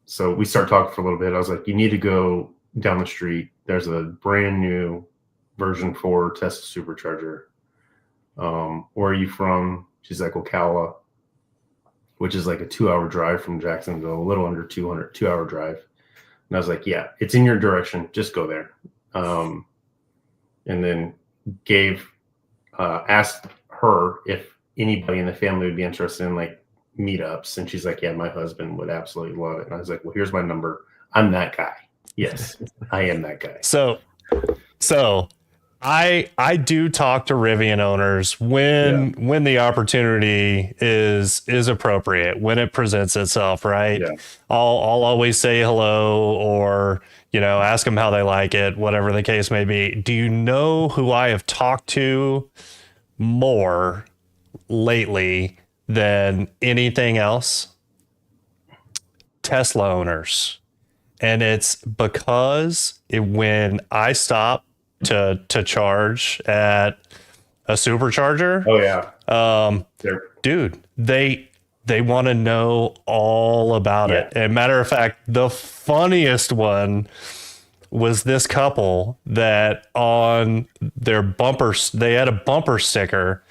so we start talking for a little bit. I was like, you need to go down the street. There's a brand new version 4 Tesla supercharger. Where are you from? She's like, Ocala, which is like a 2-hour drive from Jacksonville, a little under 2-hour drive. And I was like, yeah, it's in your direction. Just go there. And then asked her if anybody in the family would be interested in like meetups, and she's like, yeah, my husband would absolutely love it. And I was like, well, here's my number. I'm that guy. Yes, I am that guy. So I do talk to Rivian owners when the opportunity is appropriate, when it presents itself, right? Yeah. I'll always say hello, or ask them how they like it, whatever the case may be. Do you know who I have talked to more lately than anything else? Tesla owners. And it's because when I stop to charge at a supercharger, Oh yeah. They're dude, they want to know all about Yeah. it. And matter of fact, the funniest one was this couple that on their bumpers, they had a bumper sticker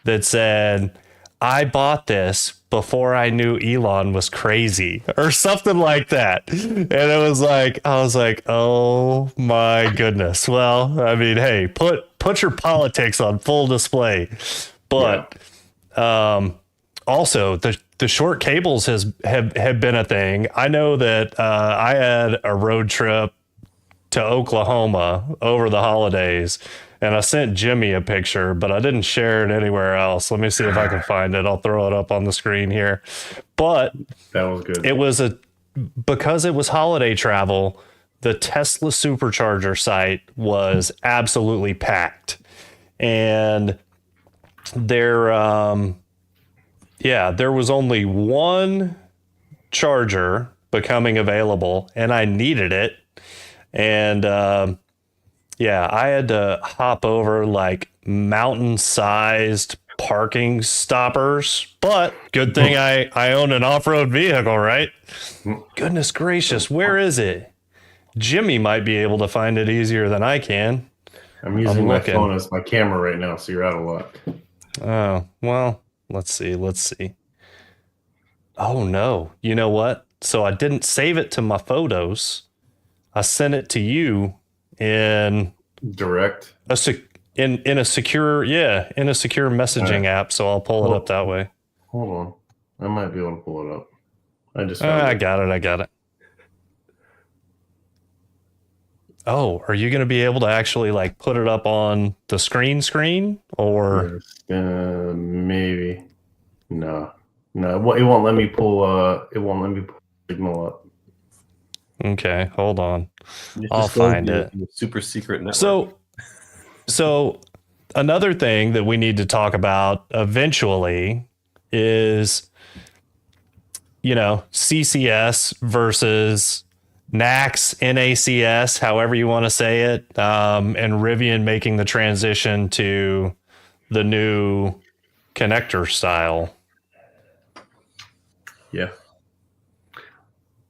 that said, "I bought this before I knew Elon was crazy," or something like that. And it was like, I was like, oh my goodness. Well, I mean, hey, put your politics on full display. But also the short cables have been a thing. I know that I had a road trip to Oklahoma over the holidays, and I sent Jimmy a picture, but I didn't share it anywhere else. Let me see if I can find it. I'll throw it up on the screen here. But that was good. it was because it was holiday travel, the Tesla supercharger site was absolutely packed. And there was only one charger becoming available, and I needed it. And I had to hop over like mountain-sized parking stoppers. But good thing I own an off-road vehicle, right? Goodness gracious, where is it? Jimmy might be able to find it easier than I can. I'm using my phone as my camera right now, so you're out of luck. Oh, well, let's see. Oh, no. You know what? So I didn't save it to my photos. I sent it to you in direct in a secure messaging app. So I'll pull it up that way. Hold on, I might be able to pull it up. I got it. Oh, are you going to be able to actually like put it up on the screen or? Yes, maybe. No, it won't let me pull. It won't let me pull Signal up. Okay, hold on. I'll find it. Super secret network. So another thing that we need to talk about eventually is, CCS versus NACS, however you want to say it, and Rivian making the transition to the new connector style. Yeah.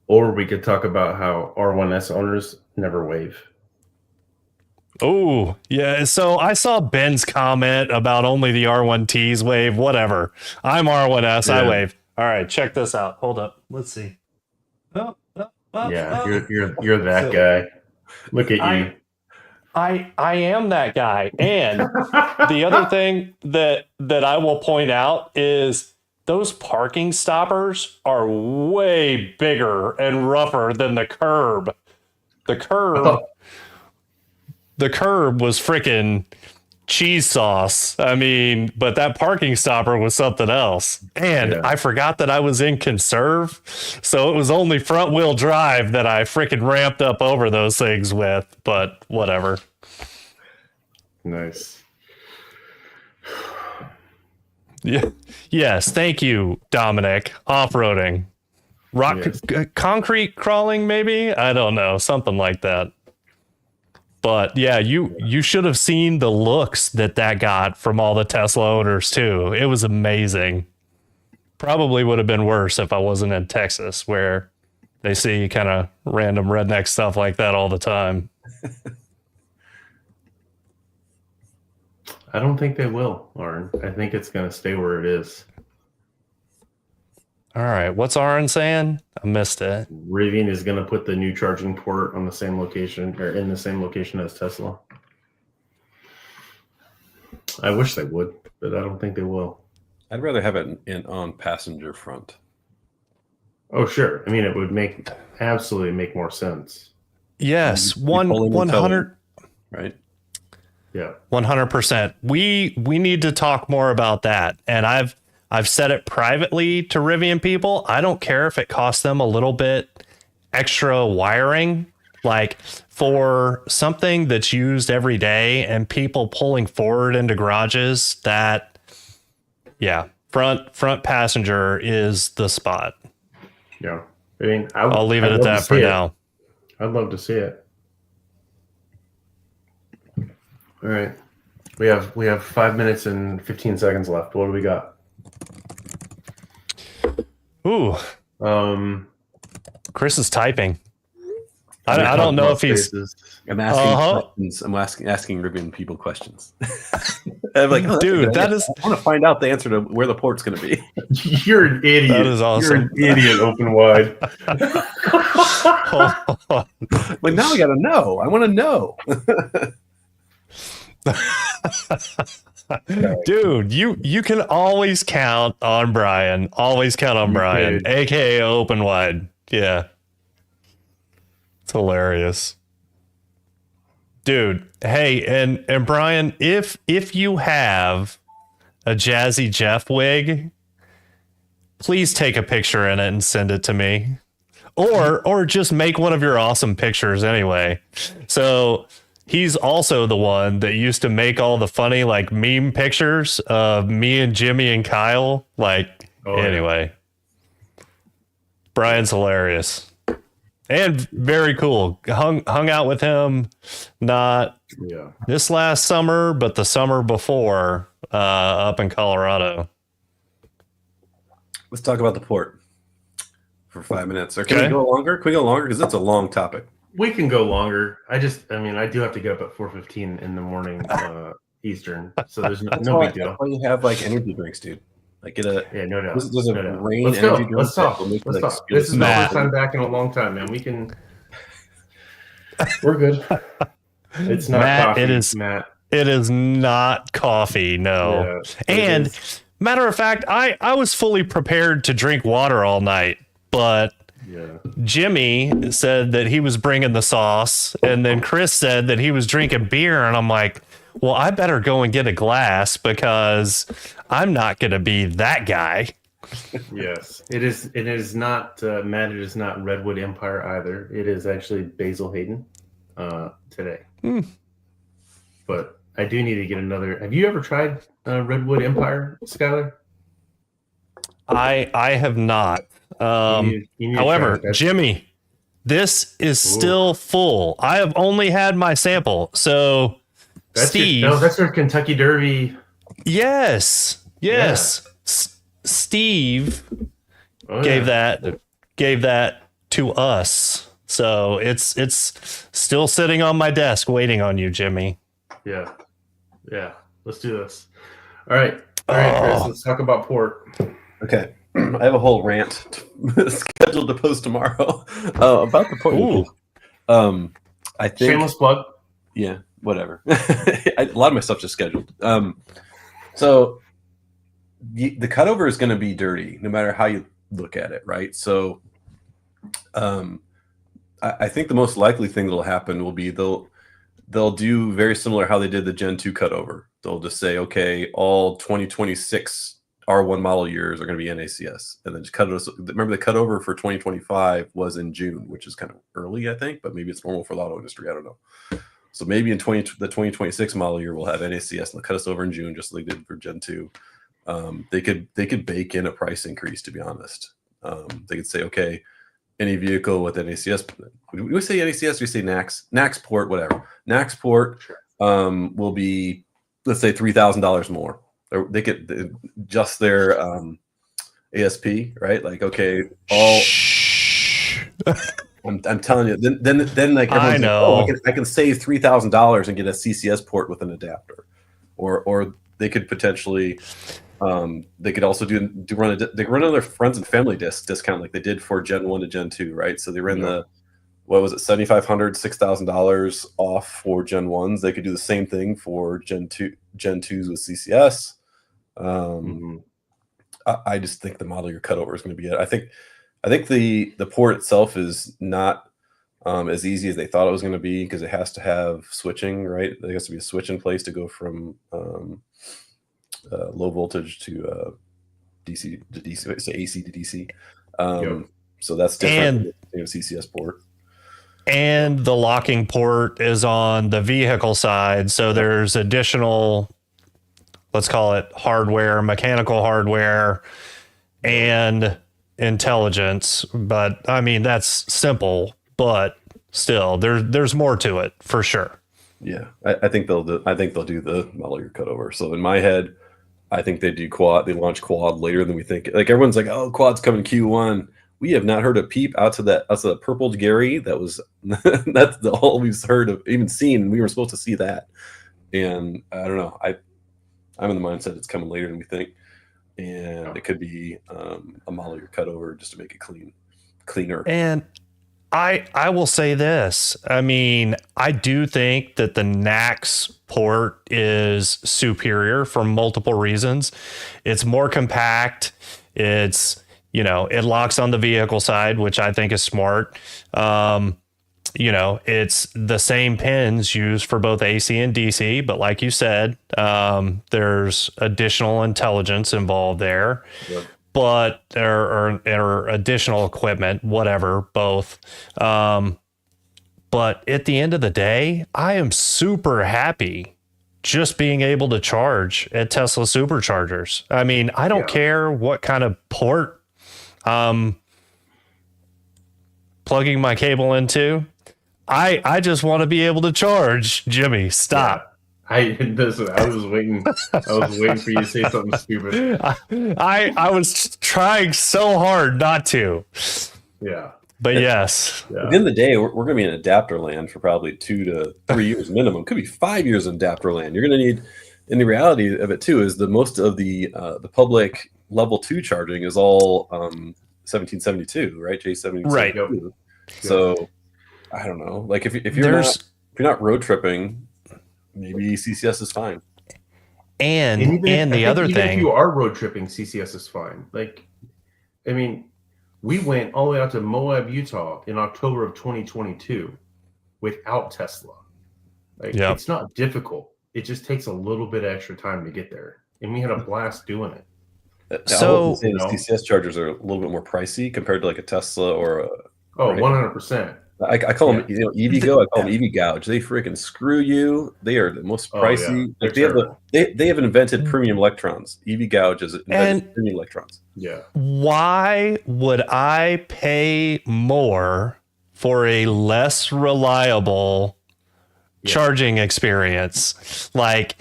Or we could talk about how R1S owners never wave. Oh, yeah. So I saw Ben's comment about only the R1Ts wave. Whatever. I'm R1S. Yeah. I wave. All right. Check this out. Hold up. Let's see. You're that guy. Look at you. I am that guy. And the other thing that I will point out is those parking stoppers are way bigger and rougher than the curb. The curb was freaking cheese sauce. I mean, but that parking stopper was something else. And I forgot that I was in conserve. So it was only front wheel drive that I freaking ramped up over those things with, but whatever. Nice. Yeah. Yes. Thank you, Dominic. Off-roading. Concrete crawling, maybe? I don't know. Something like that. But yeah, you should have seen the looks that got from all the Tesla owners too. It was amazing. Probably would have been worse if I wasn't in Texas, where they see kind of random redneck stuff like that all the time. I don't think they will, Aaron. I think it's going to stay where it is. All right. What's Aaron saying? I missed it. Rivian is going to put the new charging port on the same location or in the same location as Tesla. I wish they would, but I don't think they will. I'd rather have it on passenger front. Oh, sure. I mean, it would absolutely make more sense. Yes. 100. Right. Yeah. 100%. We need to talk more about that. And I've said it privately to Rivian people. I don't care if it costs them a little bit extra wiring, like for something that's used every day and people pulling forward into garages. That, front passenger is the spot. Yeah. I mean, I'll leave it at that for now. I'd love to see it. All right. We have 5 minutes and 15 seconds left. What do we got? Ooh, Chris is typing. I don't know if he's. I'm asking Uh-huh. questions. I'm asking Rivian people questions. I'm like, oh, Dude, that is. I want to find out the answer to where the port's going to be. You're an idiot. That is awesome. You're an idiot. Open wide. Like now I got to know. I want to know. Dude, you can always count on Brian. Always count on Brian, aka Open Wide. Yeah. It's hilarious. Dude, hey, and Brian, if you have a Jazzy Jeff wig, please take a picture in it and send it to me. Or just make one of your awesome pictures anyway. So he's also the one that used to make all the funny like meme pictures of me and Jimmy and Kyle. Like, anyway. Brian's hilarious. And very cool. Hung out with him not this last summer, but the summer before up in Colorado. Let's talk about the port for 5 minutes. Or can we go longer? Can we go longer? Because it's a long topic. We can go longer. I do have to get up at 4:15 in the morning Eastern, so there's no big deal. That's why you have like energy drinks, dude. Like get a no doubt. There's a rain Let's energy go. drink. Let's talk. Let's talk. This is the Matt. first time back in a long time, man. We can. We're good. It's not Matt, coffee. it is Matt. It is not coffee, no. Yeah, and matter of fact, I was fully prepared to drink water all night, but Jimmy said that he was bringing the sauce, and then Chris said that he was drinking beer, and I'm like, well, I better go and get a glass because I'm not going to be that guy. Yes, it is. It is not Matt. It is not Redwood Empire either. It is actually Basil Hayden today. But I do need to get another. Have you ever tried Redwood Empire, Skylar? I have not. You need however, Jimmy, this is still full. I have only had my sample. So that's Steve, that's your Kentucky Derby. Yes. Yeah. Steve gave that to us. So it's still sitting on my desk waiting on you, Jimmy. Yeah. Let's do this. All right, Chris. Let's talk about port. Okay. I have a whole rant scheduled to post tomorrow about the port. Ooh. I think shameless plug. Yeah, whatever. A lot of my stuff's just scheduled. So the cutover is going to be dirty, no matter how you look at it, right? So, I think the most likely thing that'll happen will be they'll do very similar how they did the Gen 2 cutover. They'll just say, okay, all 2026 R1 model years are going to be NACS, and then just cut it. Remember, the cutover for 2025 was in June, which is kind of early, I think, but maybe it's normal for the auto industry. I don't know. So maybe in the 2026 model year, we'll have NACS and they'll cut us over in June, just like they did for Gen 2. They could bake in a price increase, to be honest. They could say, okay, any vehicle with NACS, we say NACS, we say NACS port, whatever. NACS port will be, let's say, $3,000 more. Or they could adjust their ASP, right? Like, okay, all. I'm telling you. Then like I know. Like, I can save $3,000 and get a CCS port with an adapter, or they could potentially. They could also run another friends and family discount like they did for Gen 1 to Gen 2, right? So they ran the what was it, $7,500, $6,000 off for Gen 1s. They could do the same thing for Gen 2s with CCS. I just think the model year cutover is going to be it. I think the port itself is not as easy as they thought it was going to be, because it has to have switching, right? There has to be a switch in place to go from low voltage to DC to DC, so AC to DC. So that's different than a CCS port. And the locking port is on the vehicle side, so there's additional, let's call it hardware, mechanical hardware, and intelligence. But I mean, that's simple, but Still, there's more to it for sure. Yeah, I think they'll do. I think they'll do the model year cutover. So in my head, I think they do quad. They launch quad later than we think. Like everyone's like, oh, quad's coming Q1. We have not heard a peep out to that purple Gary. That was that's all we've heard of, even seen. We were supposed to see that, and I don't know. I'm in the mindset it's coming later than we think, and it could be a model year cutover just to make it cleaner. And I will say this. I mean, I do think that the NAX port is superior for multiple reasons. It's more compact. It's, it locks on the vehicle side, which I think is smart. It's the same pins used for both AC and DC, but like you said, there's additional intelligence involved there. Yep. But or additional equipment, whatever, both. But at the end of the day, I am super happy just being able to charge at Tesla superchargers. I mean, I don't care what kind of port I'm plugging my cable into. I just want to be able to charge. Jimmy, stop. I was waiting. I was waiting for you to say something stupid. I was trying so hard not to. Yeah. But yes. At the end of the day, we're going to be in adapter land for probably 2 to 3 years minimum. Could be 5 years in adapter land. You're going to need, and the reality of it too is the most of the public level 2 charging is all 1772, right? J72. Right. So I don't know. Like if you're not road tripping, maybe CCS is fine. And the other thing, if you are road tripping, CCS is fine. Like, I mean, we went all the way out to Moab, Utah in October of 2022 without Tesla. Like, it's not difficult. It just takes a little bit extra time to get there. And we had a blast doing it. So CCS chargers are a little bit more pricey compared to like a Tesla or a... Oh, 100%. I call them, EVgo. I call them EV gouge. They freaking screw you. They are the most pricey. Like they have invented premium electrons. EV gouge is invented premium electrons. Yeah. Why would I pay more for a less reliable charging experience? Like,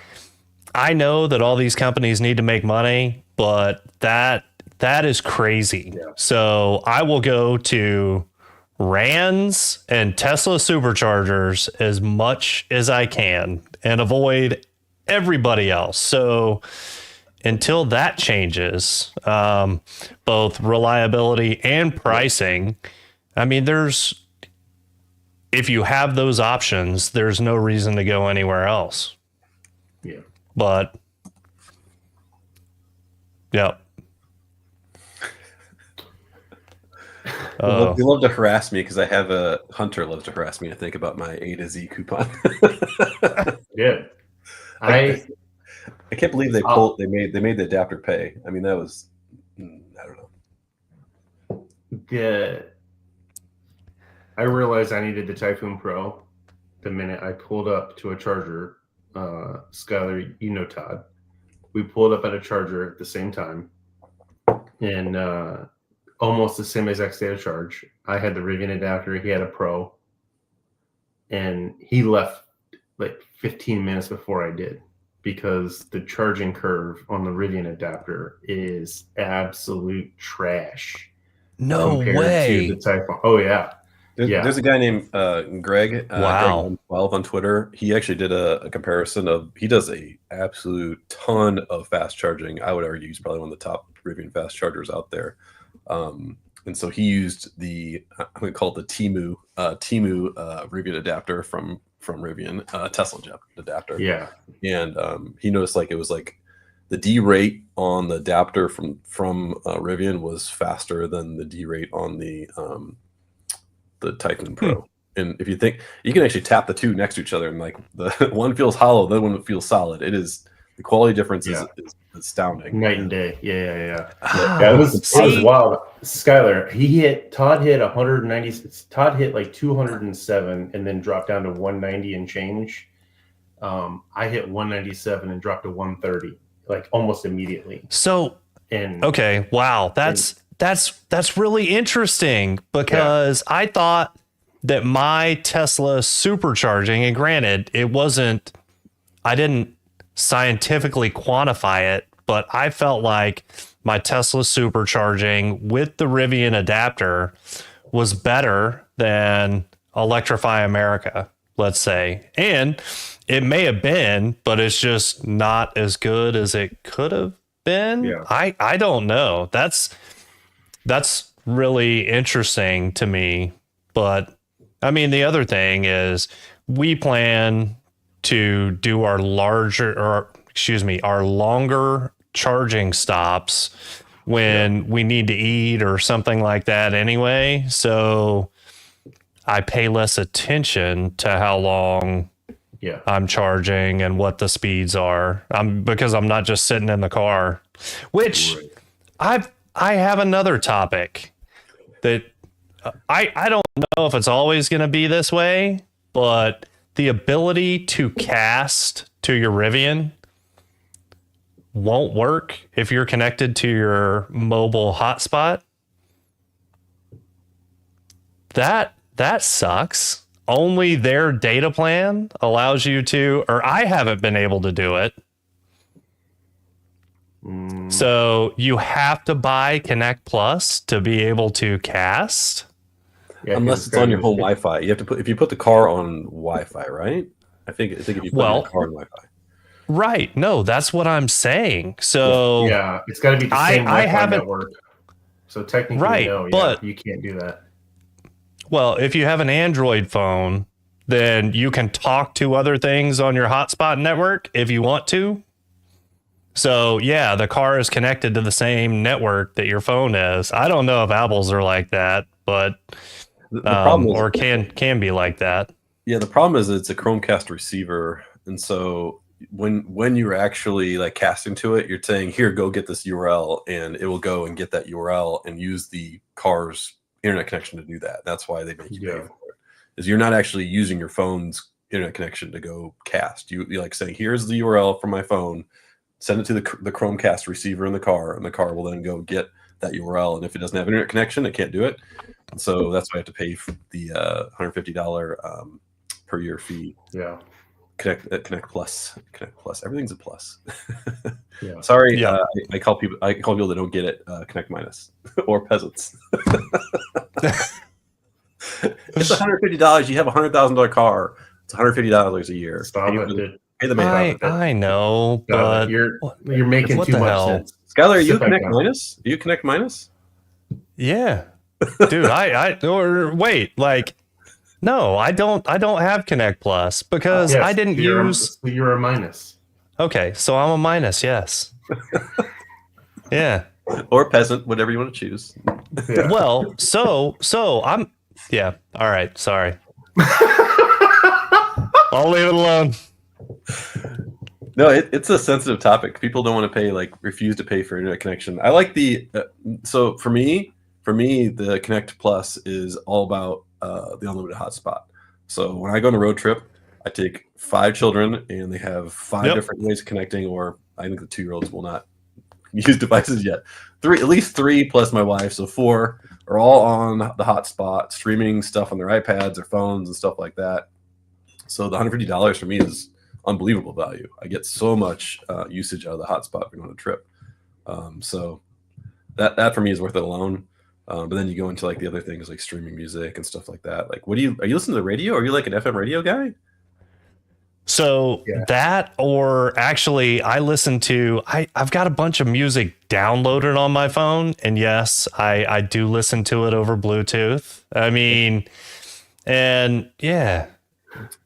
I know that all these companies need to make money, but that is crazy. Yeah. So I will go to Rands and Tesla superchargers as much as I can and avoid everybody else. So until that changes, both reliability and pricing, I mean, if you have those options, there's no reason to go anywhere else. Yeah. But yeah. They love to harass me because I have a Hunter loves to harass me. I think about my A to Z coupon. Yeah, I can't believe they made the adapter pay. I mean, that was I don't know. I realized I needed the Typhoon Pro the minute I pulled up to a charger. Skylar, Todd. We pulled up at a charger at the same time, and almost the same exact state of charge. I had the Rivian adapter. He had a Pro, and he left like 15 minutes before I did because the charging curve on the Rivian adapter is absolute trash. No way. To the Typhoon. Oh yeah. There's a guy named Greg. Wow. Greg 12 on Twitter. He actually did a comparison of. He does a absolute ton of fast charging. I would argue he's probably one of the top Rivian fast chargers out there. And so he used I'm going to call it the Timu Rivian adapter from Rivian, Tesla adapter. Yeah. And he noticed like it was like the D rate on the adapter from Rivian was faster than the D rate on the Typhoon Pro. And if you think you can actually tap the two next to each other and like the one feels hollow, the other one feels solid. It is the quality difference is astounding. Night and day. Yeah. It was wild. Skylar, Todd hit 190. Todd hit like 207 and then dropped down to 190 and change. I hit 197 and dropped to 130 like almost immediately. So wow, that's really interesting because I thought that my Tesla supercharging, and granted, I didn't scientifically quantify it, but I felt like my Tesla supercharging with the Rivian adapter was better than Electrify America, let's say. And it may have been, but it's just not as good as it could have been. Yeah. I don't know. That's really interesting to me. But I mean, the other thing is we plan to do our longer charging stops when we need to eat or something like that anyway. So I pay less attention to how long I'm charging and what the speeds are. Because I'm not just sitting in the car, which I have another topic that I don't know if it's always going to be this way, but the ability to cast to your Rivian won't work if you're connected to your mobile hotspot. That sucks. Only their data plan allows you to, or I haven't been able to do it. So you have to buy Connect Plus to be able to cast. Yeah, Unless it's on your home Wi-Fi. You have to if you put the car on Wi-Fi, right? I think if you put the car on Wi-Fi. Right. No, that's what I'm saying. So yeah, it's got to be the same Wi-Fi network. So technically, no, but you can't do that. Well, if you have an Android phone, then you can talk to other things on your hotspot network if you want to. So yeah, the car is connected to the same network that your phone is. I don't know if Apple's are like that, but the problem is, or can be like that. Yeah, the problem is it's a Chromecast receiver, and so when you're actually like casting to it, you're saying, "Here, go get this URL," and it will go and get that URL and use the car's internet connection to do that. That's why they make you pay for it. Is you're not actually using your phone's internet connection to go cast. You're like saying, "Here's the URL from my phone. Send it to the Chromecast receiver in the car, and the car will then go get that URL. And if it doesn't have internet connection, it can't do it. And so that's why I have to pay for the $150 per year fee. Yeah. Connect Plus. Everything's a plus. Yeah. Sorry, yeah. I call people that don't get it Connect Minus or peasants. It's $150. You have a $100,000 car. It's $150 a year. Stop it. I know, but you're making too much sense. Skylar, are you Connect Minus? Are you Connect Minus? Yeah, dude. Wait, like, no, I don't have Connect Plus because yes, I didn't use. You're a minus. Okay, so I'm a minus. Yes. Yeah. Or peasant, whatever you want to choose. Yeah. Well, so I'm. Yeah. All right. Sorry. I'll leave it alone. No, it's a sensitive topic. People don't want to pay, refuse to pay for internet connection. I like the so for me, the Connect Plus is all about the unlimited hotspot. So when I go on a road trip, I take 5 children, and they have 5 different ways of connecting. Or I think the 2-year-olds will not use devices yet. At least 3 plus my wife, so 4 are all on the hotspot, streaming stuff on their iPads or phones and stuff like that. So the $150 for me is unbelievable value. I get so much usage out of the hotspot when on a trip. So that for me is worth it alone. But then you go into the other things like streaming music and stuff like that. Are you listening to the radio? Are you like an FM radio guy? So that, or actually I've got a bunch of music downloaded on my phone, and yes, I do listen to it over Bluetooth. I mean, and yeah.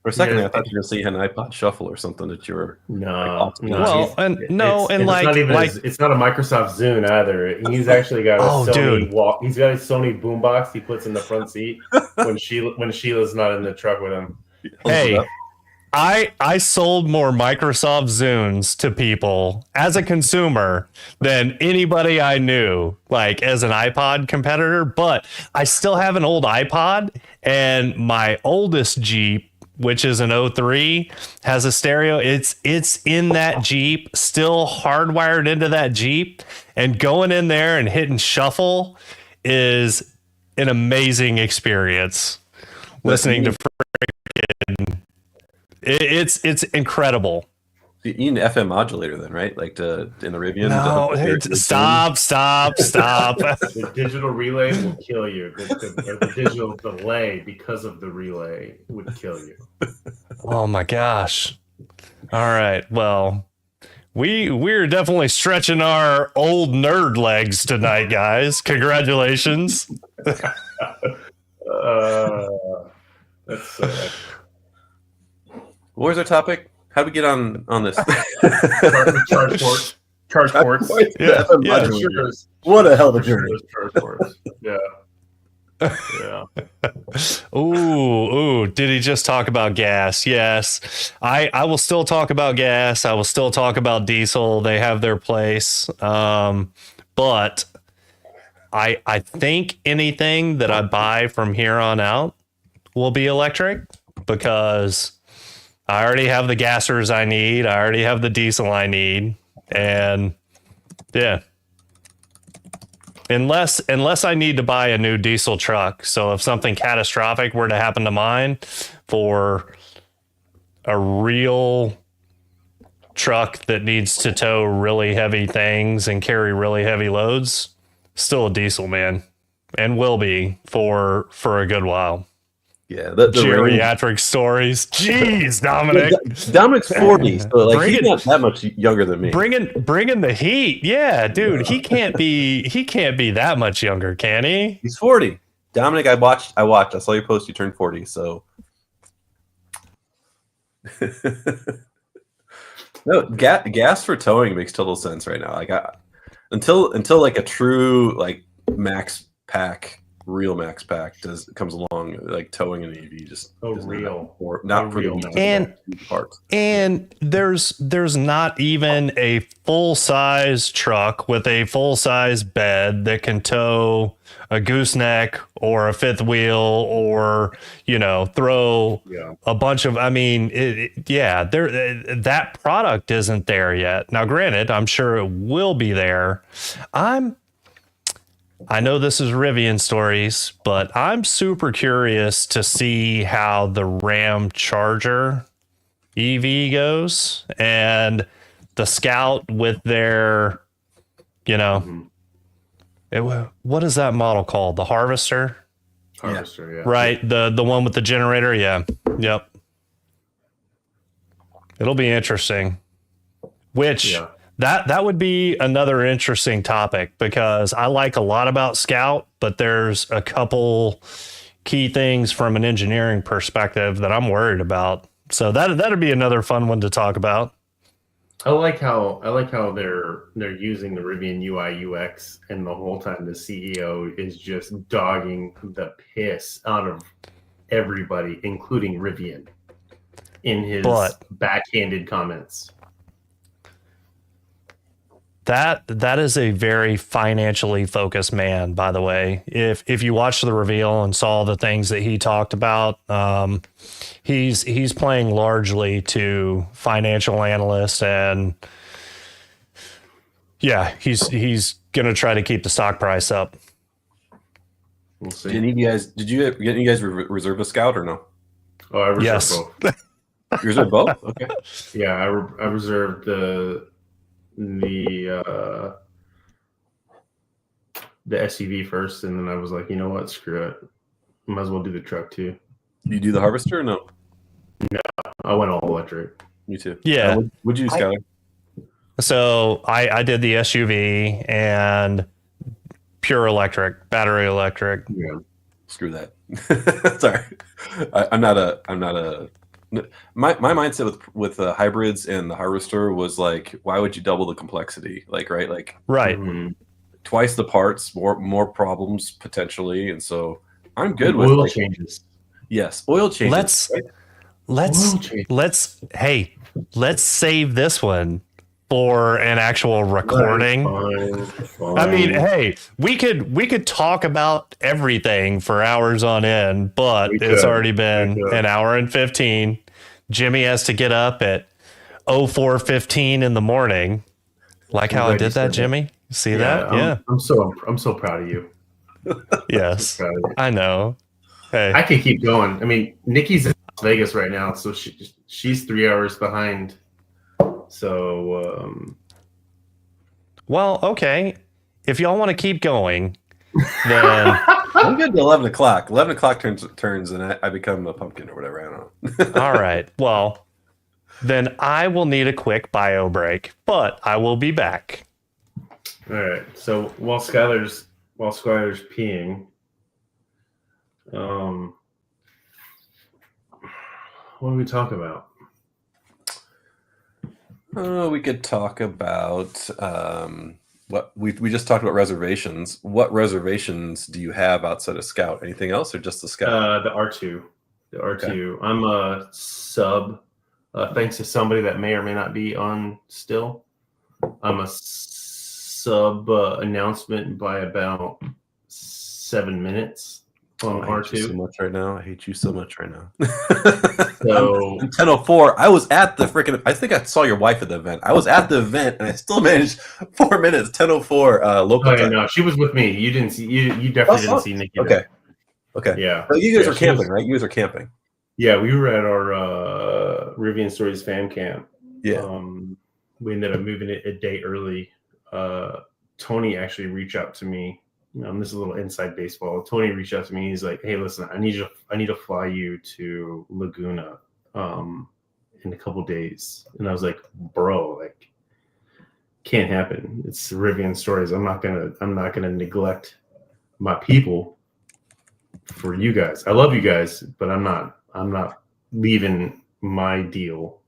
For a second, I thought you were going to say an iPod Shuffle or something that you were. No. Well, it's not a Microsoft Zune either. He's actually got a Sony he's got a Sony boombox he puts in the front seat when Sheila's not in the truck with him. Hey, I sold more Microsoft Zunes to people as a consumer than anybody I knew, as an iPod competitor. But I still have an old iPod, and my oldest Jeep, which is an 03, has a stereo. It's in that Jeep, still hardwired into that Jeep, and going in there and hitting shuffle is an amazing experience. listening to freaking. It's incredible. You need an FM modulator then, right? Like in the Rivian. No, stop. The digital relay will kill you. The digital delay because of the relay would kill you. Oh my gosh. All right. Well, we're definitely stretching our old nerd legs tonight, guys. Congratulations. That's What was our topic? How do we get on this? charge ports. Charge ports. Yeah. What a hell of a journey. Charge ports. Yeah. Yeah. Ooh, did he just talk about gas? Yes. I will still talk about gas. I will still talk about diesel. They have their place. But I think anything that I buy from here on out will be electric because I already have the gassers I need. I already have the diesel I need. And yeah. Unless I need to buy a new diesel truck. So if something catastrophic were to happen to mine for a real truck that needs to tow really heavy things and carry really heavy loads, still a diesel, man. And will be for a good while. Yeah, the geriatric stories. Jeez, Dominic. Dominic's 40, so like he's not that much younger than me. Bringing the heat. Yeah, dude, he can't be that much younger, can he? He's 40. Dominic, I watched. I saw your post. You turned 40, so no gas for towing makes total sense right now. Like until like a true like real max pack comes along, like towing an EV just real or not for real the parts. And there's not even a full size truck with a full size bed that can tow a gooseneck or a fifth wheel or throw a bunch of. I mean, that product isn't there yet. Now, granted, I'm sure it will be there. I know this is Rivian stories, but I'm super curious to see how the Ram Charger EV goes and the Scout with their, what is that model called? The Harvester? Harvester, yeah. Right. The one with the generator. Yeah. Yep. It'll be interesting. That would be another interesting topic because I like a lot about Scout, but there's a couple key things from an engineering perspective that I'm worried about. So that'd be another fun one to talk about. I like how they're using the Rivian UI UX, and the whole time the CEO is just dogging the piss out of everybody, including Rivian, in his backhanded comments. That is a very financially focused man, by the way. If you watched the reveal and saw the things that he talked about, he's playing largely to financial analysts, and yeah, he's gonna try to keep the stock price up. We'll see. Did you guys reserve a Scout or no? Oh, I reserved both. You reserved both? Okay. Yeah, I reserved the SUV first, and then I was like, you know what, screw it, might as well do the truck too. You do the Harvester or no? No, I went all electric. Me too. Yeah. What'd you do, Skyler? So I did the SUV and pure electric, battery electric. Yeah. Screw that. Sorry, I'm not a. My mindset with hybrids and the Harvester was like, why would you double the complexity? Like, right? Like, right. Twice the parts, more problems potentially, and so I'm good with oil changes. Yes, oil changes. Let's save this one for an actual recording. Fine. I mean, hey, we could talk about everything for hours on end, but it's already been an hour and 15. Jimmy has to get up at 04:15 in the morning. Like how I did that, Jimmy? See that? Yeah. I'm so proud of you. Yes, I know. Hey, I can keep going. I mean, Nikki's in Las Vegas right now, so she's 3 hours behind. So well, okay. If y'all want to keep going, then I'm good to 11 o'clock. 11 o'clock turns and I become a pumpkin or whatever. I don't know. all right. Well, then I will need a quick bio break, but I will be back. all right. So while Skylar's peeing, what do we talk about? We could talk about what we just talked about reservations. What reservations do you have outside of Scout? Anything else or just the Scout? The R2. The R2. Okay. I'm a sub, thanks to somebody that may or may not be on still. I'm a sub announcement by about 7 minutes on I hate you so R2. much right now. I hate you so much right now. So I'm 10:04. I was at the freaking. I think I saw your wife at the event. I was at the event and I still managed 4 minutes. 10:04 local yeah, time. no, she was with me. You didn't see you definitely didn't see Nikki. Okay. Okay. Yeah. But you guys Yeah, were camping, right? You guys were camping. Yeah, we were at our Rivian Stories fan camp. Yeah. We ended up moving it a day early. Tony actually reached out to me. This is a little inside baseball. Tony reached out to me. He's like, "Hey, listen, I need to fly you to Laguna in a couple days." And I was like, "Bro, like, can't happen. It's Rivian Stories. I'm not gonna neglect my people for you guys. I love you guys, but I'm not leaving my deal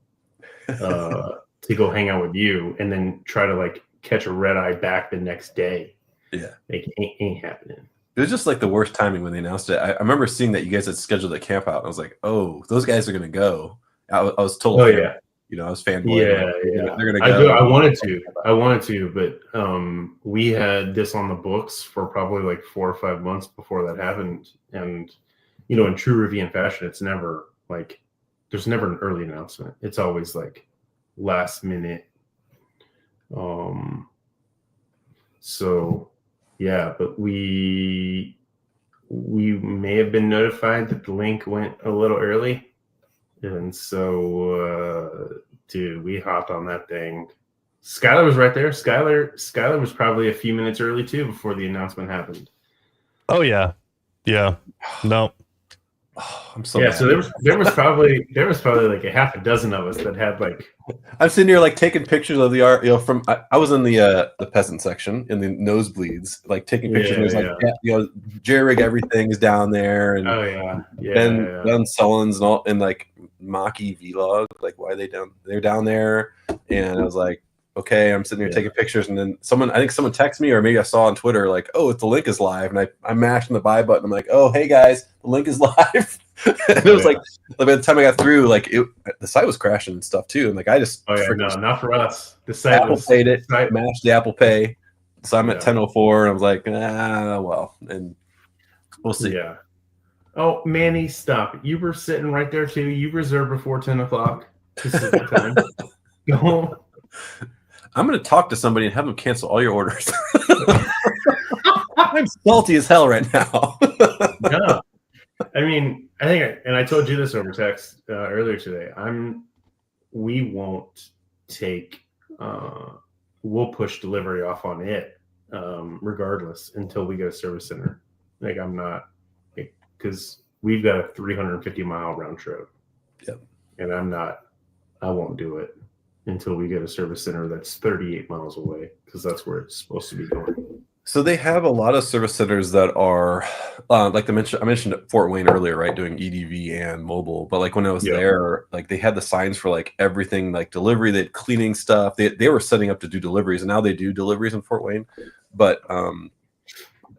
to go hang out with you and then try to like catch a red eye back the next day. Yeah. Like ain't happening." It was just like the worst timing when they announced it. I remember seeing that you guys had scheduled a camp out. I was like, oh, those guys are going to go. I was told. Oh yeah. I was fanboy. Yeah. They're going to go. I wanted to, but we had this on the books for probably like 4 or 5 months before that happened. And in true Rivian fashion, it's never like there's never an early announcement. It's always like last minute. So yeah, but we may have been notified that the link went a little early. And so, dude, we hopped on that thing. Skylar was right there. Skylar was probably a few minutes early too before the announcement happened. Oh yeah, yeah. No. Oh, I'm so yeah. mad. So there was probably like a half a dozen of us that had like. I'm sitting here like taking pictures of the art. From I was in the peasant section in the nosebleeds, like taking pictures. Yeah, and there's like jerry rig everything is down there, and Oh yeah, Ben Sullins and all, and like Maki vlog, like why they're down there, and I was like, okay, I'm sitting here taking pictures, and then I think someone texted me, or maybe I saw on Twitter, like, oh, the link is live, and I mashed on the buy button. I'm like, oh, hey guys, the link is live. And it was like by the time I got through, like the site was crashing and stuff too, and like I just no, not for us. The site Apple paid it, matched the Apple Pay, so I'm at 10:04, and I was like, well, and we'll see. Yeah. Oh, Manny, stop! You were sitting right there too. You reserved before 10 o'clock. Pacific time. Go. I'm going to talk to somebody and have them cancel all your orders. I'm salty as hell right now. Yeah. I mean, I think, and I told you this over text earlier today. We won't take. We'll push delivery off on it, regardless, until we get a service center. Like I'm not, because we've got a 350-mile round trip. Yep. And I won't do it until we get a service center that's 38 miles away, because that's where it's supposed to be going. So they have a lot of service centers that are like I mentioned Fort Wayne earlier, right? Doing EDV and mobile. But like when I was there, like they had the signs for like everything, like delivery, they had cleaning stuff. They were setting up to do deliveries, and now they do deliveries in Fort Wayne. But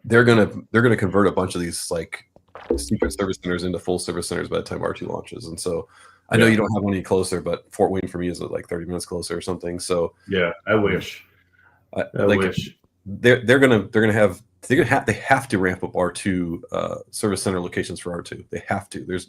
they're gonna convert a bunch of these like secret service centers into full service centers by the time R2 launches. And so I know you don't have any closer, but Fort Wayne for me is like 30 minutes closer or something. So yeah, I wish. I wish. They have to ramp up R2 service center locations for R2. They have to.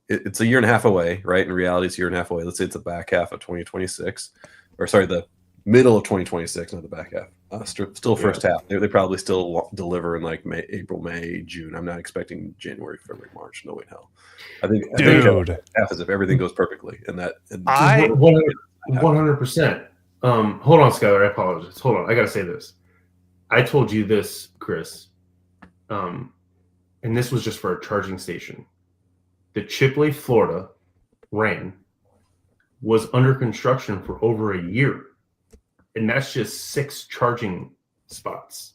It's a year and a half away, right? In reality, it's a year and a half away. Let's say it's the back half of 2026, or sorry, the middle of 2026, not the back half. Still first Yeah. half. They probably still deliver in like April, May, June. I'm not expecting January, February, March. No way in hell. I think Dude, half is if everything goes perfectly. And that and I 100%. Hold on, Skylar. I apologize. Hold on. I gotta say this. I told you this, Chris. And this was just for a charging station. The Chipley, Florida RAN was under construction for over a year. And that's just 6 charging spots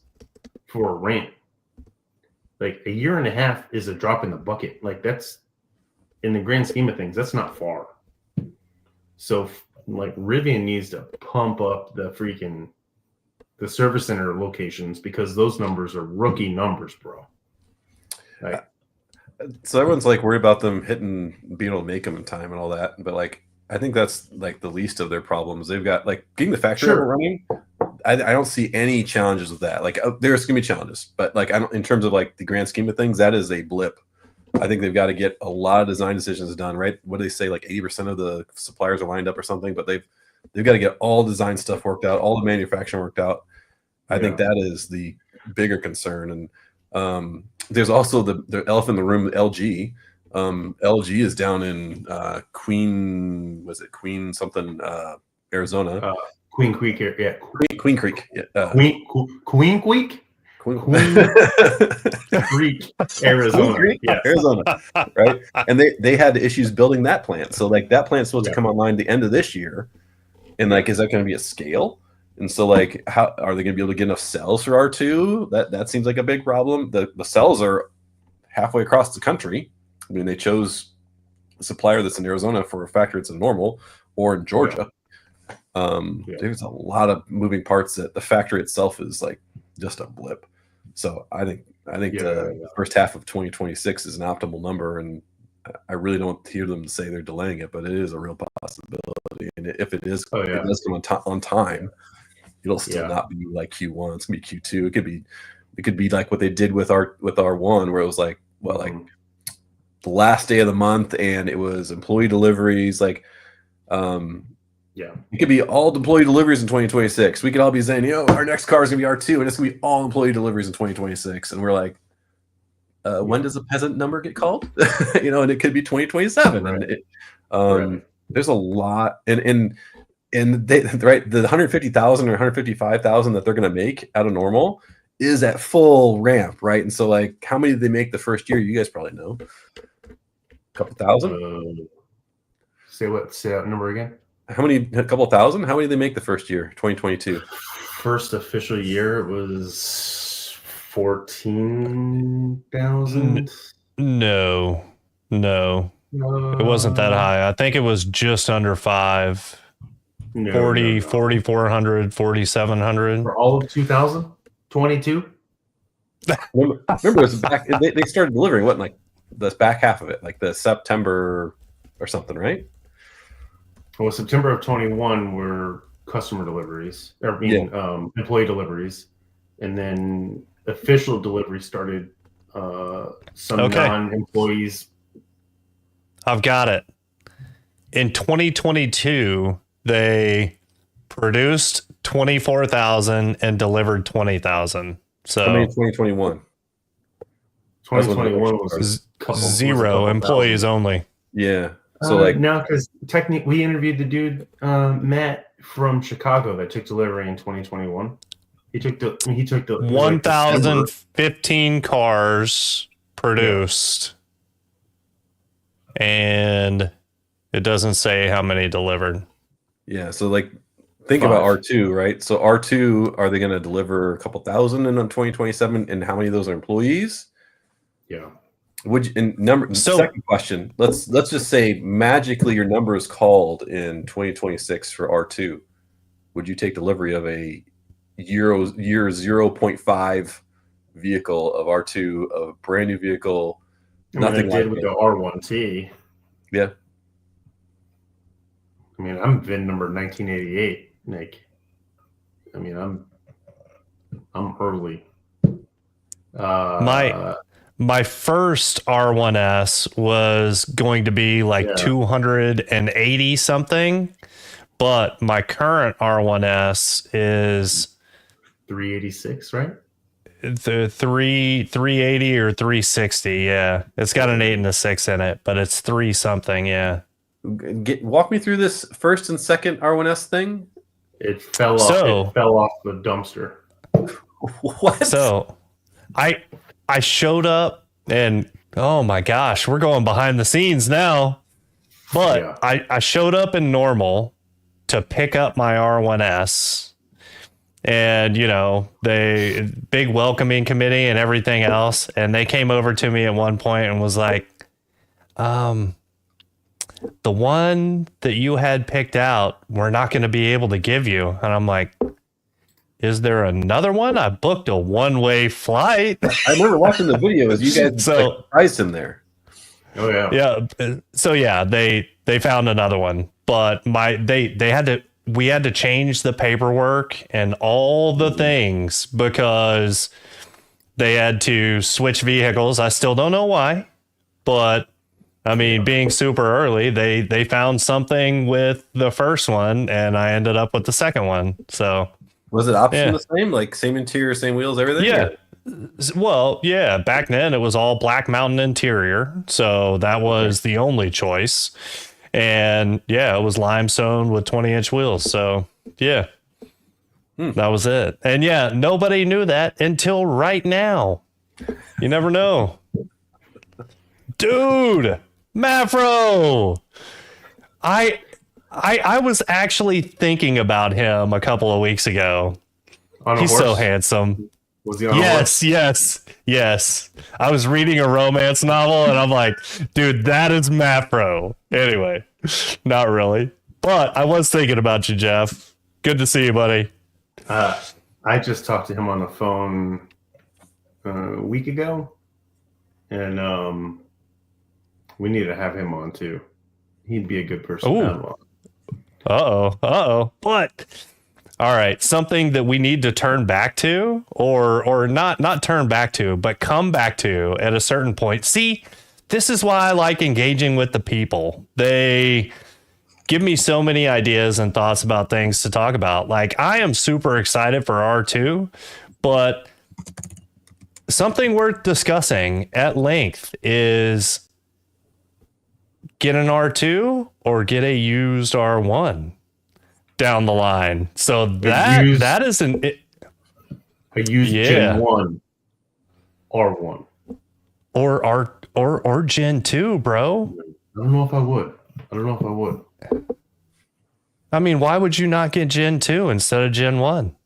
for a RAN. Like a year and a half is a drop in the bucket. Like that's, in the grand scheme of things, that's not far. So like Rivian needs to pump up the service center locations, because those numbers are rookie numbers, bro. Like, so everyone's like worried about them being able to make them in time and all that. But like, I think that's like the least of their problems. They've got like getting the factory up and running. I don't see any challenges with that. Like there's gonna be challenges, but like I don't, in terms of like the grand scheme of things, that is a blip. I think they've got to get a lot of design decisions done, right? What do they say? Like 80% of the suppliers are lined up or something, but they've got to get all design stuff worked out, all the manufacturing worked out. I think that is the bigger concern. And there's also the elephant in the room, LG. LG is down in Queen something, Arizona. Queen Creek, yeah. Queen Creek. Yeah. Queen Creek? Creek, Arizona. Creek, yes. Arizona, right? And they had issues building that plant. So like that plant's supposed to come online the end of this year. And like, is that going to be a scale? And so like, how are they going to be able to get enough cells for R2? That seems like a big problem. The cells are halfway across the country. I mean, they chose a supplier that's in Arizona for a factory that's in Normal or in Georgia. There's a lot of moving parts that the factory itself is like just a blip. So I think the first half of 2026 is an optimal number, and I really don't hear them say they're delaying it, but it is a real possibility. And if it is, it does come on time, it'll still not be like Q1. It's gonna be Q2. It could be like what they did with R1, where it was like like the last day of the month, and it was employee deliveries. Like, it could be all employee deliveries in 2026. We could all be saying, our next car is gonna be R2, and it's gonna be all employee deliveries in 2026. And we're like, when does the peasant number get called? And it could be 2027. Right. And there's a lot, and they the 150,000 or 155,000 that they're gonna make out of Normal is at full ramp, right? And so like, how many did they make the first year? You guys probably know. A couple thousand. Say that number again. How many? A couple thousand? How many did they make the first year, 2022? First official year was 14,000. No. It wasn't that high. I think it was just under 5. 4,400, 4,700. For all of 2022? Remember it was back. They started delivering like the back half of it, like the September or something, right? Well, September of 21 were customer deliveries, employee deliveries, and then official delivery started. Some non-employees. I've got it. In 2022, they produced 24,000 and delivered 20,000. So how many in 2021? 2021 was zero employees only. Yeah. So no, because technically we interviewed the dude Matt from Chicago that took delivery in 2021. He took the 1,015 cars produced, and it doesn't say how many delivered. Yeah, so like think about R2, right? So R2, are they going to deliver a couple thousand in 2027, and how many of those are employees? Yeah. Second question. Let's just say magically your number is called in 2026 for R2. Would you take delivery of a year 0.5 vehicle of R2, of a brand new vehicle? Nothing like with the R1T. Yeah. I mean, I'm VIN number 1988, Nick. I mean, I'm early. My first R1S was going to be like 280 something, but my current R1S is 386, right? the 380 or 360. Yeah, it's got an 8 and a 6 in it, but it's 3 something. Yeah. Walk me through this first and second R1S thing. It fell off. So- It fell off the dumpster. What? So I showed up and oh my gosh, we're going behind the scenes now. But Yeah. I showed up in normal to pick up my R1S, and they big welcoming committee and everything else, and they came over to me at one point and was like, the one that you had picked out, we're not going to be able to give you. And I'm like, is there another one? I booked a one-way flight. I remember watching the video as you guys So- surprised him there. Oh yeah. Yeah. So yeah, they found another one, but we had to change the paperwork and all the things because they had to switch vehicles. I still don't know why, but I mean, being super early, they found something with the first one, and I ended up with the second one. So Was it option Yeah. the same? Like same interior, same wheels, everything? yeah. Well, yeah, back then it was all Black Mountain interior, so that was the only choice. And yeah, it was limestone with 20-inch wheels. So yeah, that was it. And yeah, nobody knew that until right now. You never know. Dude, Mafro. I was actually thinking about him a couple of weeks ago. On a He's horse? so handsome. Was he on a horse? Yes. I was reading a romance novel and I'm like, dude, that is Mafro. Anyway, not really. But I was thinking about you, Jeff. Good to see you, buddy. I just talked to him on the phone a week ago, and we need to have him on too. He'd be a good person to Ooh. have on. Uh-oh. But all right, something that we need to turn back to or not turn back to, but come back to at a certain point. See, this is why I like engaging with the people. They give me so many ideas and thoughts about things to talk about. Like, I am super excited for R2, but something worth discussing at length is get an R2 or get a used R1 down the line. So that is I used Yeah. Gen 1 R1. or Gen 2, bro. I don't know if I would. I mean, why would you not get Gen 2 instead of Gen 1?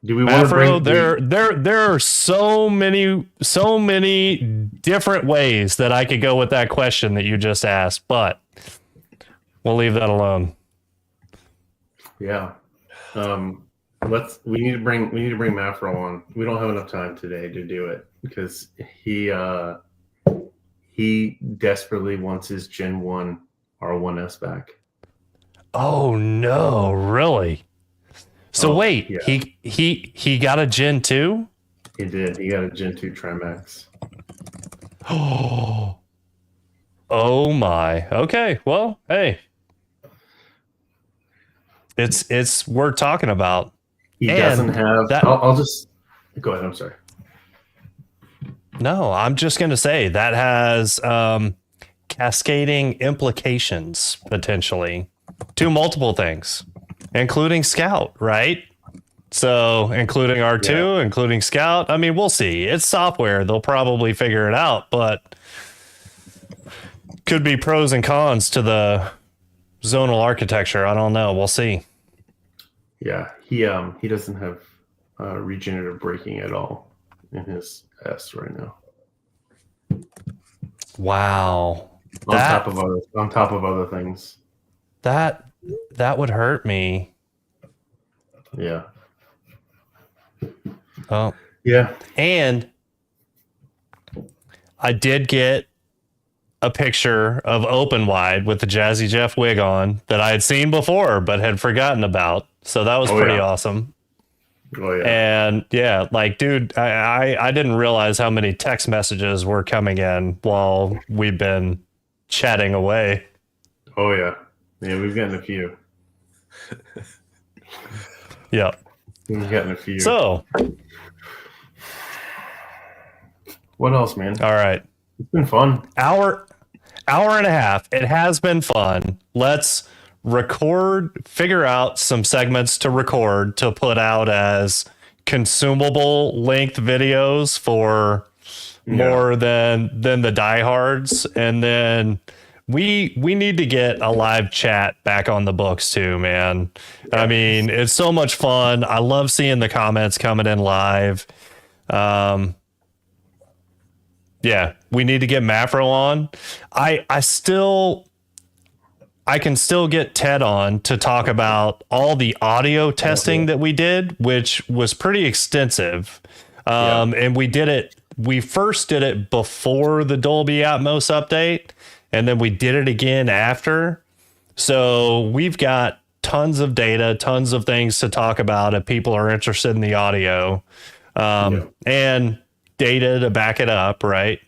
Do we want to Afro, bring there are so many different ways that I could go with that question that you just asked, but we'll leave that alone. Yeah. We need to bring Mafro on. We don't have enough time today to do it because he desperately wants his Gen 1 R1S back. Oh no, really? So Oh, wait, yeah. he got a Gen 2? He did. He got a Gen 2 Trimax. Oh my. Okay. Well, hey. It's worth talking about. He And doesn't have. that- I'll just go ahead. I'm sorry. No, I'm just going to say that has cascading implications potentially to multiple things, including Scout, right? So, including R2, including Scout. I mean, we'll see. It's software. They'll probably figure it out, but could be pros and cons to the zonal architecture. I don't know. We'll see. Yeah, he doesn't have regenerative braking at all in his S right now. Wow. On top of other things. That would hurt me. Yeah. Oh. Yeah. And I did get a picture of Open Wide with the Jazzy Jeff wig on that I had seen before but had forgotten about. So that was pretty yeah. awesome. Oh yeah. And yeah, like, dude, I didn't realize how many text messages were coming in while we've been chatting away. Oh yeah. Yeah, we've gotten a few. Yeah. We've gotten a few. So, What else, man? all right. It's been fun. Hour and a half. It has been fun. Let's figure out some segments to record to put out as consumable length videos for more than the diehards. And then we need to get a live chat back on the books too, man. I mean, it's so much fun. I love seeing the comments coming in live. Yeah, we need to get Mafro on. I can still get Ted on to talk about all the audio testing that we did, which was pretty extensive. And we first did it before the Dolby Atmos update, and then we did it again after. So we've got tons of data, tons of things to talk about if people are interested in the audio, and data to back it up, right?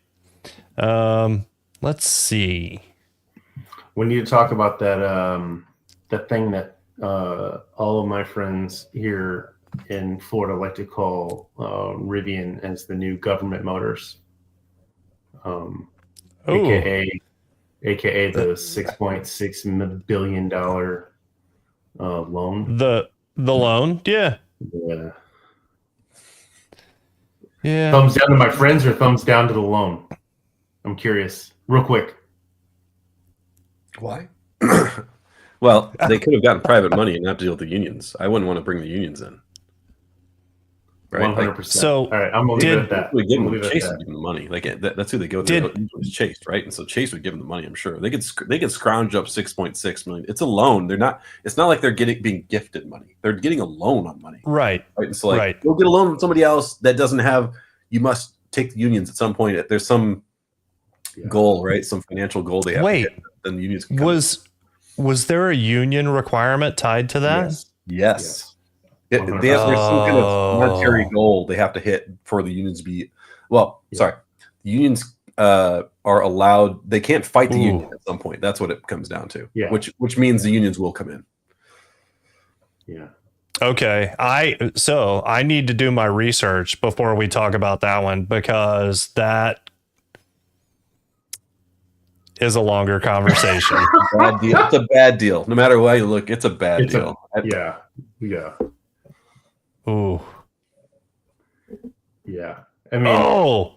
Let's see. We need to talk about that thing that all of my friends here in Florida like to call Rivian as the new government motors, aka the $6.6 billion loan. The loan, yeah. Thumbs down to my friends or thumbs down to the loan? I'm curious, real quick. Why? Well, they could have gotten private money and not deal with the unions. I wouldn't want to bring the unions in. Right? 100%. So, all right, I'm gonna leave it at that. Chase would give them the money. Like that's who they go to. It's Chase, right? And so Chase would give them the money. I'm sure they could scrounge up 6.6 million. It's a loan. They're not. It's not like they're being gifted money. They're getting a loan on money. Right. And so like, go get a loan from somebody else that doesn't have. You must take the unions at some point. There's some goal, right? Some financial goal they have. Wait, then the unions was there a union requirement tied to that? Yes. There's some kind of monetary goal they have to hit for the unions to be. Well, sorry, the unions are allowed. They can't fight the union at some point. That's what it comes down to. Yeah. Which means the unions will come in. Yeah. Okay. I need to do my research before we talk about that one, because that is a longer conversation. Bad deal. It's a bad deal. No matter how you look, it's a bad deal. Yeah. Ooh. Yeah. I mean,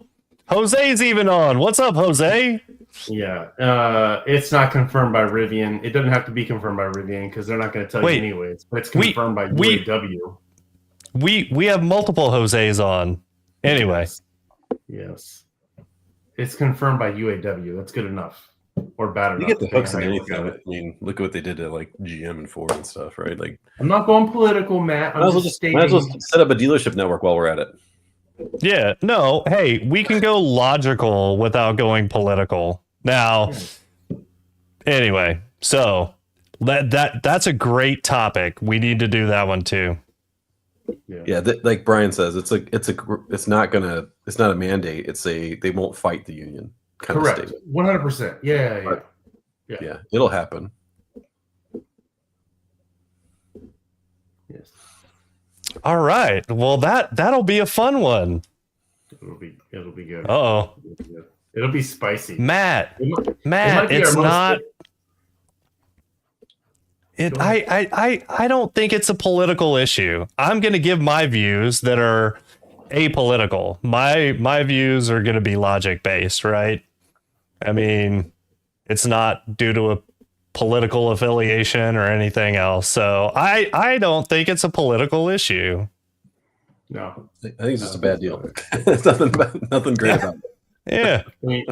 Jose's even on. What's up, Jose? Yeah. It's not confirmed by Rivian. It doesn't have to be confirmed by Rivian because they're not going to tell you anyways. But it's confirmed by UAW. We have multiple Jose's on. Anyway. Yes. It's confirmed by UAW. That's good enough. Or bad enough. You get the hooks in anything. I mean, look at what they did to like GM and Ford and stuff, right? Like, I'm not going political, Matt. might as well set up a dealership network while we're at it. Yeah. No. Hey, we can go logical without going political. Now, anyway, so that's a great topic. We need to do that one too. Yeah, like Brian says, it's not a mandate. They won't fight the union. Correct. 100%. Yeah. It'll happen. Yes. All right. Well, that'll be a fun one. It'll be good. Uh-oh. It'll be spicy. Matt, it's not. I don't think it's a political issue. I'm going to give my views that are apolitical. My views are going to be logic based, right? I mean, it's not due to a political affiliation or anything else. So I don't think it's a political issue. No, I think it's just a bad deal. It's nothing great about it. Yeah. I mean,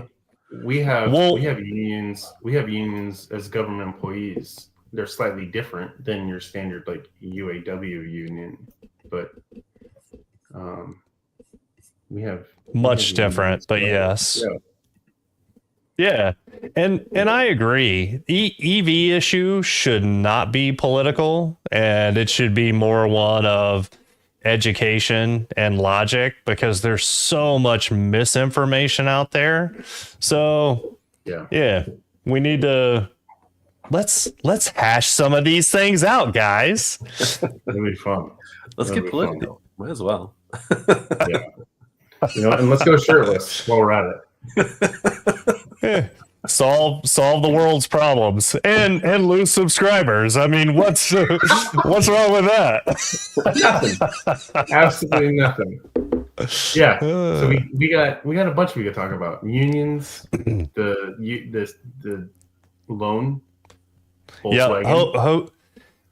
we have unions. We have unions as government employees. They're slightly different than your standard like UAW union, but we have much different. But yes. Yeah. And I agree. EV issue should not be political, and it should be more one of, education and logic, because there's so much misinformation out there. So yeah, we need to let's hash some of these things out, guys. It'll be fun. Let's get political. Might as well. Yeah. And let's go shirtless while we're at it. Yeah. Solve the world's problems and lose subscribers. I mean, what's wrong with that? Nothing. Absolutely nothing. Yeah. So we got a bunch we could talk about. Unions, the loan. Yeah.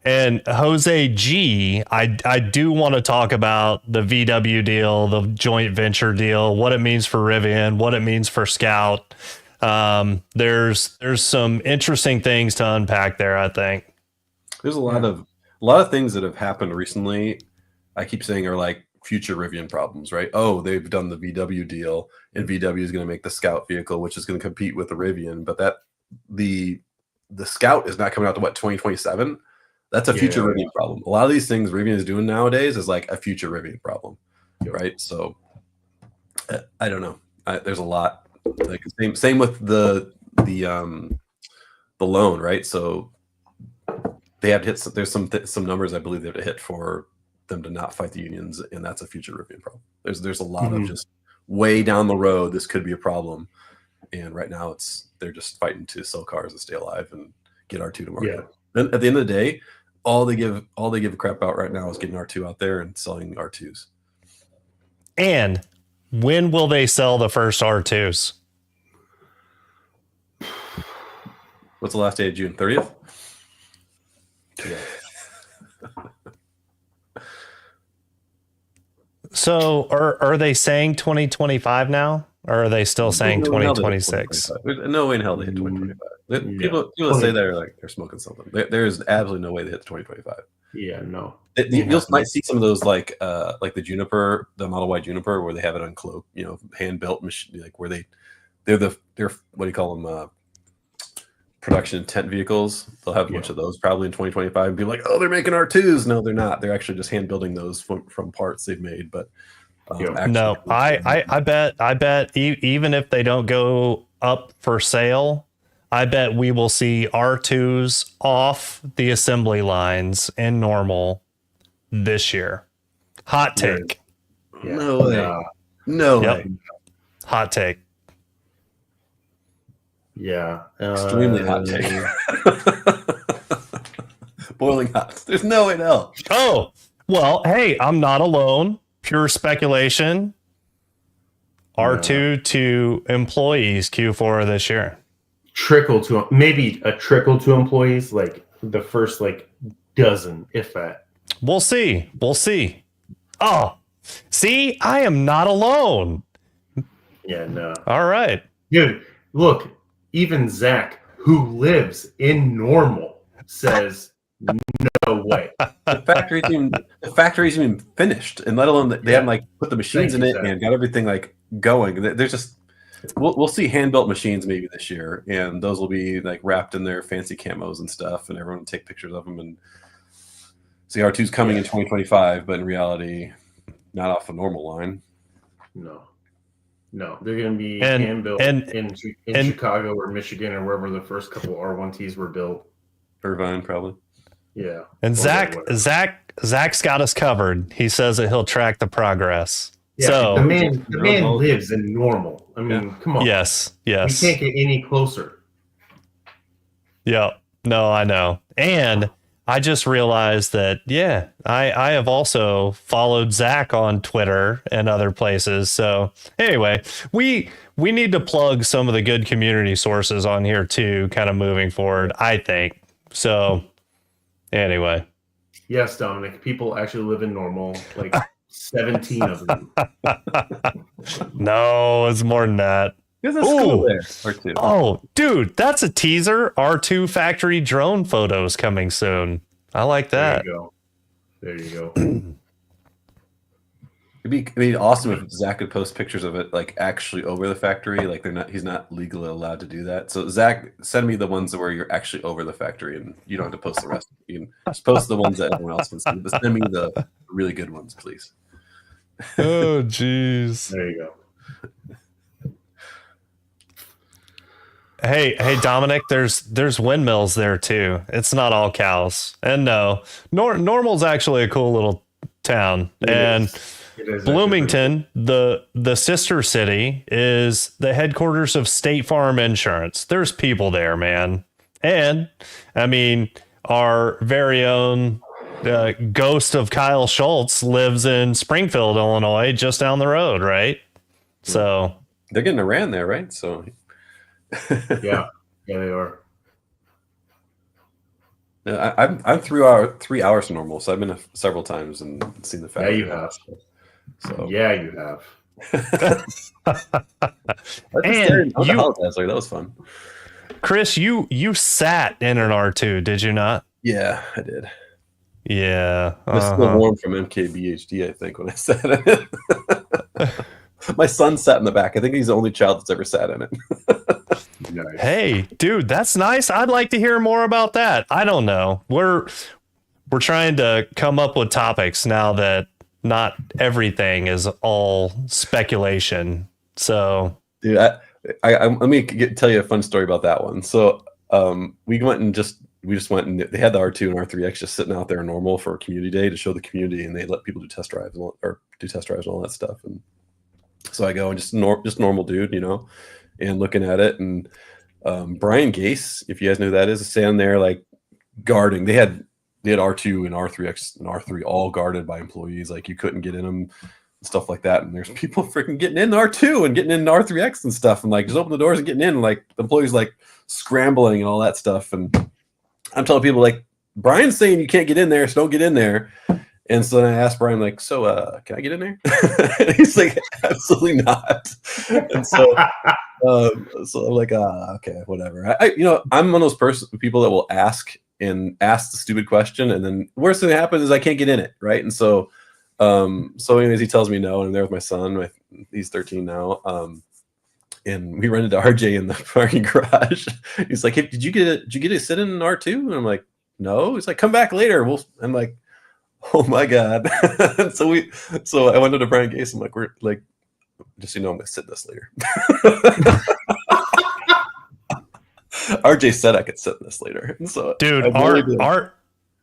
And Jose G, I do want to talk about the VW deal, the joint venture deal, what it means for Rivian, what it means for Scout. There's some interesting things to unpack there, I think. There's a lot of things that have happened recently. I keep saying are like future Rivian problems, right? Oh, they've done the VW deal, and VW is going to make the Scout vehicle, which is going to compete with the Rivian, but that the Scout is not coming out to 2027. That's a future Rivian problem. A lot of these things Rivian is doing nowadays is like a future Rivian problem, right? So I don't know. There's a lot. Like same with the loan, right? So they have to hit. There's some numbers I believe they have to hit for them to not fight the unions, and that's a future Rivian problem. There's a lot of just way down the road. This could be a problem, and right now they're just fighting to sell cars and stay alive and get R2 to market. Then at the end of the day, all they give a crap about right now is getting R2 out there and selling R2s. And when will they sell the first R2s? What's the last day of June? 30th? Yeah. So are they saying 2025 now? Or are they still saying 2026? No way in hell they hit 2025. People that say that are like they're smoking something. There is absolutely no way they hit the 2025. Yeah, no. You might see some of those like the Juniper, the Model Y Juniper, where they have it uncloaked, hand built machine, like where they're what do you call them? Production intent vehicles. They'll have a bunch of those probably in 2025 and be like, oh, they're making R2s. No, they're not. They're actually just hand building those from parts they've made. But no, I bet even if they don't go up for sale, I bet we will see R2s off the assembly lines in normal this year. Hot take. Yeah. No way. No way. Hot take. Yeah. Extremely hot take. Boiling hot. There's no way in hell. Oh, well, hey, I'm not alone. Pure speculation. R2 to employees Q4 of this year. Maybe a trickle to employees, like the first dozen, if that. We'll see. Oh, see, I am not alone. Yeah, no. All right. Dude, look, even Zach, who lives in Normal, says no way. The factory's even finished, and let alone that they haven't put the machines in it and got everything going. There's just we'll see hand built machines maybe this year, and those will be wrapped in their fancy camos and stuff, and everyone will take pictures of them and see R2's coming in 2025, but in reality, not off a normal line. No, they're going to be hand built in Chicago or Michigan or wherever the first couple R1Ts were built. Irvine, probably. Yeah. And Zach's got us covered. He says that he'll track the progress. Yeah, so the man lives in Normal. I mean, come on. Yes. We can't get any closer. Yeah. No, I know. And I just realized that, I have also followed Zach on Twitter and other places. So anyway, we need to plug some of the good community sources on here too, kind of moving forward, I think. So anyway. Yes, Dominic, people actually live in Normal, 17 of them. No, it's more than that. There's a school there. R2. Oh, dude, that's a teaser. R2 factory drone photos coming soon. I like that. There you go. It'd be awesome if Zach could post pictures of it actually over the factory. He's not legally allowed to do that. So Zach, send me the ones where you're actually over the factory and you don't have to post the rest. You can just post the ones that everyone else can see. But send me really good ones, please. Oh, jeez. There you go. Hey, Dominic. There's windmills there too. It's not all cows. And no, Normal's actually a cool little town. It is actually Bloomington, the sister city, is the headquarters of State Farm Insurance. There's people there, man. And I mean, our very own ghost of Kyle Schultz lives in Springfield, Illinois, just down the road, right? So They're getting a ran there, right? So yeah, they are. I'm 3 hours from Normal, so I've been several times and seen the Yeah, factory. you have. So Yeah, you have. And that was fun. Chris, you sat in an R2, did you not? Yeah, I did. Yeah. I was still warm from MKBHD, I think, when I sat in it. My son sat in the back. I think he's the only child that's ever sat in it. Nice. Hey, dude, that's nice. I'd like to hear more about that. I don't know. We're trying to come up with topics now that not everything is all speculation. So, Dude, I let me tell you a fun story about that one. So, we just went and they had the R2 and R3X just sitting out there Normal for a community day to show the community, and they let people do test drives and all that stuff. And so I go and just normal dude, and looking at it, and Brian Gase, if you guys know who that is standing there like guarding. They had R2 and R3X and R3 all guarded by employees, like you couldn't get in them and stuff like that. And there's people freaking getting in R2 and getting in R3X and stuff, and like just open the doors and getting in, and like the employees like scrambling and all that stuff. And I'm telling people like, Brian's saying you can't get in there, so don't get in there. And so then I asked Brian, like, so can I get in there? And he's like, absolutely not. And so I'm like, okay, whatever. I'm one of those people that will ask the stupid question, and then worst thing that happens is I can't get in it, right? And so anyways, he tells me no, and I'm there with my son. He's 13 now. And we run into RJ in the parking garage. He's like, hey, did you get to sit in an R2? And I'm like, no. He's like, come back later. I'm like, oh my God. So I went to Brian Gase. I'm like, we're like, just so you know, I'm gonna sit this later. RJ said I could sit in this later. And so dude,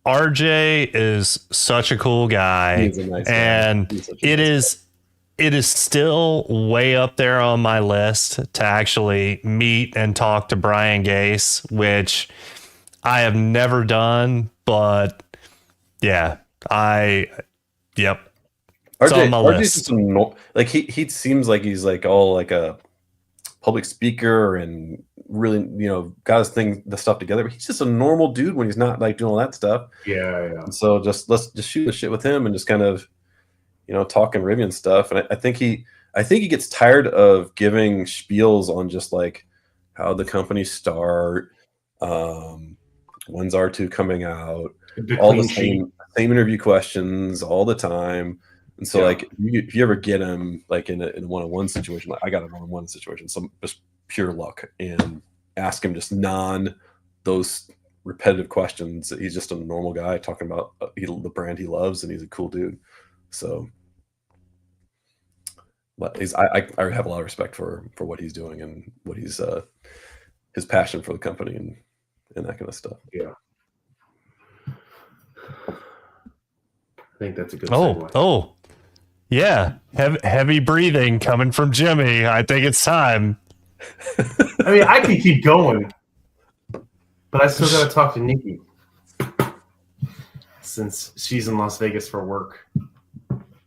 RJ is such a cool guy. He's a nice guy. And it is still way up there on my list to actually meet and talk to Brian Gase, which I have never done, but yeah, yep. It's on my list. Like he seems like he's like all like a public speaker and really, got the stuff together, but he's just a normal dude when he's not like doing all that stuff. Yeah. And so let's just shoot the shit with him and just kind of, talking Rivian stuff. And I think he gets tired of giving spiels on just like how the companies start, when's R2 coming out, all the same interview questions all the time. And so like if you ever get him like in a one-on-one situation, like I got a one-on-one situation, some just pure luck, and ask him just those repetitive questions. He's just a normal guy talking about the brand he loves, and he's a cool dude. So, but I have a lot of respect for what he's doing and what he's his passion for the company and that kind of stuff. Yeah. I think that's a good segue. Oh, yeah. Heavy breathing coming from Jimmy. I think it's time. I mean, I could keep going, but I still got to talk to Nikki since she's in Las Vegas for work,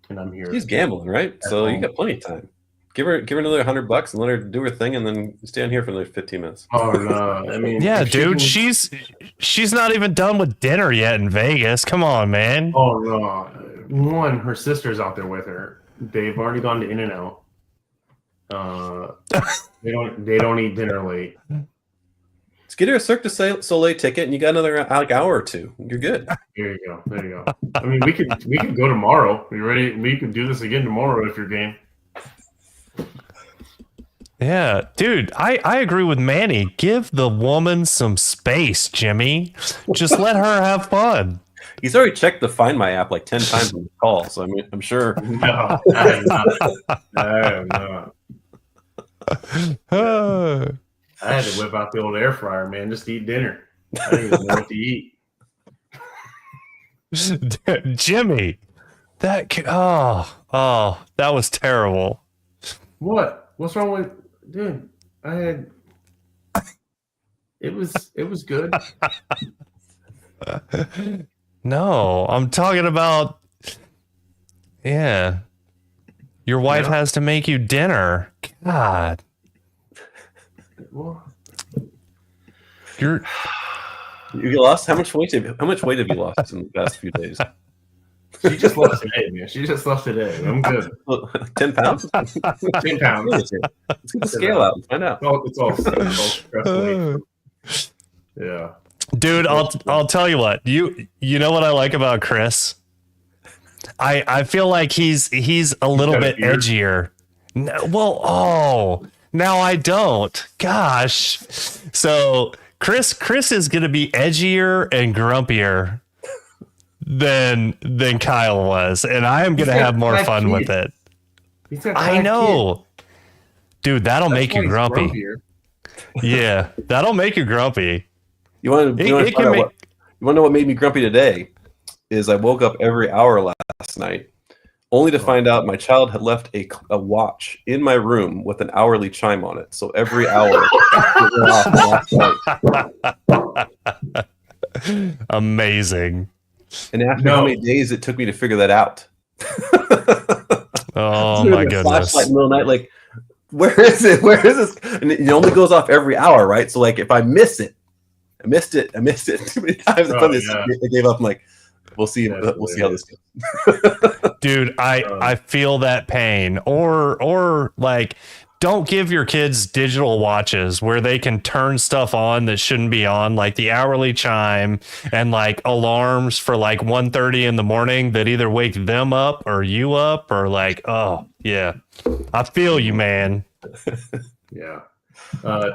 and I'm here. She's gambling, right? So you got plenty of time. Give her another $100 and let her do her thing, and then stay on here for another 15 minutes. Oh no! I mean, yeah, dude, she's not even done with dinner yet in Vegas. Come on, man. Oh no! One, her sister's out there with her. They've already gone to In-N-Out. They don't eat dinner late. Let's get her a Cirque du Soleil ticket, and you got another hour or two. You're good. There you go. I mean, we could go tomorrow. You ready? We could do this again tomorrow if you're game. Yeah, dude, I agree with Manny. Give the woman some space, Jimmy. Just let her have fun. He's already checked the Find My app like 10 times on the call, so I mean, I'm sure. No, I have not. I have not. I had to whip out the old air fryer, man, just to eat dinner. I didn't even know what to eat. Jimmy, that that was terrible. What? What's wrong with, dude? It was good. No, I'm talking about, yeah. Your wife has to make you dinner. God. Well, You lost how much weight? Have you lost in the past few days? she just left today, man. She just left today. I'm good. 10 pounds? 10 pounds. Let's get the scale out and find out. It's all stressful. Yeah. Dude, I'll tell you what. You know what I like about Chris? I feel like he's a little bit edgier. Now I don't. Gosh. So Chris is gonna be edgier and grumpier than Kyle was, and I am gonna have more fun with it. I know. Dude, that'll make you grumpy. Yeah, that'll make you grumpy. You want to know what made me grumpy today? Is I woke up every hour last night, only to find out my child had left a watch in my room with an hourly chime on it. So every hour. Amazing. And asked me how many days it took me to figure that out. Oh my goodness! Flashlight in the middle of the night, like, where is it? Where is this? And it only goes off every hour, right? So like, if I missed it too many times. I gave up. I'm like, we'll see. We'll see how this goes. Dude, I feel that pain. Or like, don't give your kids digital watches where they can turn stuff on that shouldn't be on, like the hourly chime and like alarms for like 1:30 in the morning that either wake them up or you up, or like, oh yeah, I feel you, man. Yeah.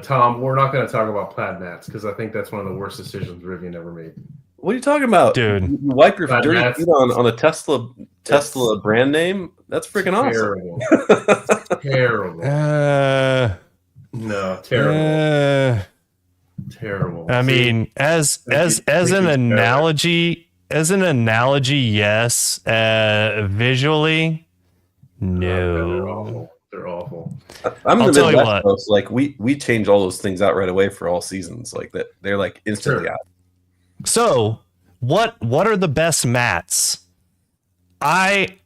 Tom, we're not going to talk about plaid mats because I think that's one of the worst decisions Rivian ever made. What are you talking about, dude? You wipe your dirty feet on a Tesla brand name? That's freaking awesome. Terrible. No, terrible. Terrible. I mean, as an analogy, yes. Visually, no. They're awful. I'm in the Midwest, though, so like we change all those things out right away for all seasons. Like that, they're like instantly out. So, what are the best mats? I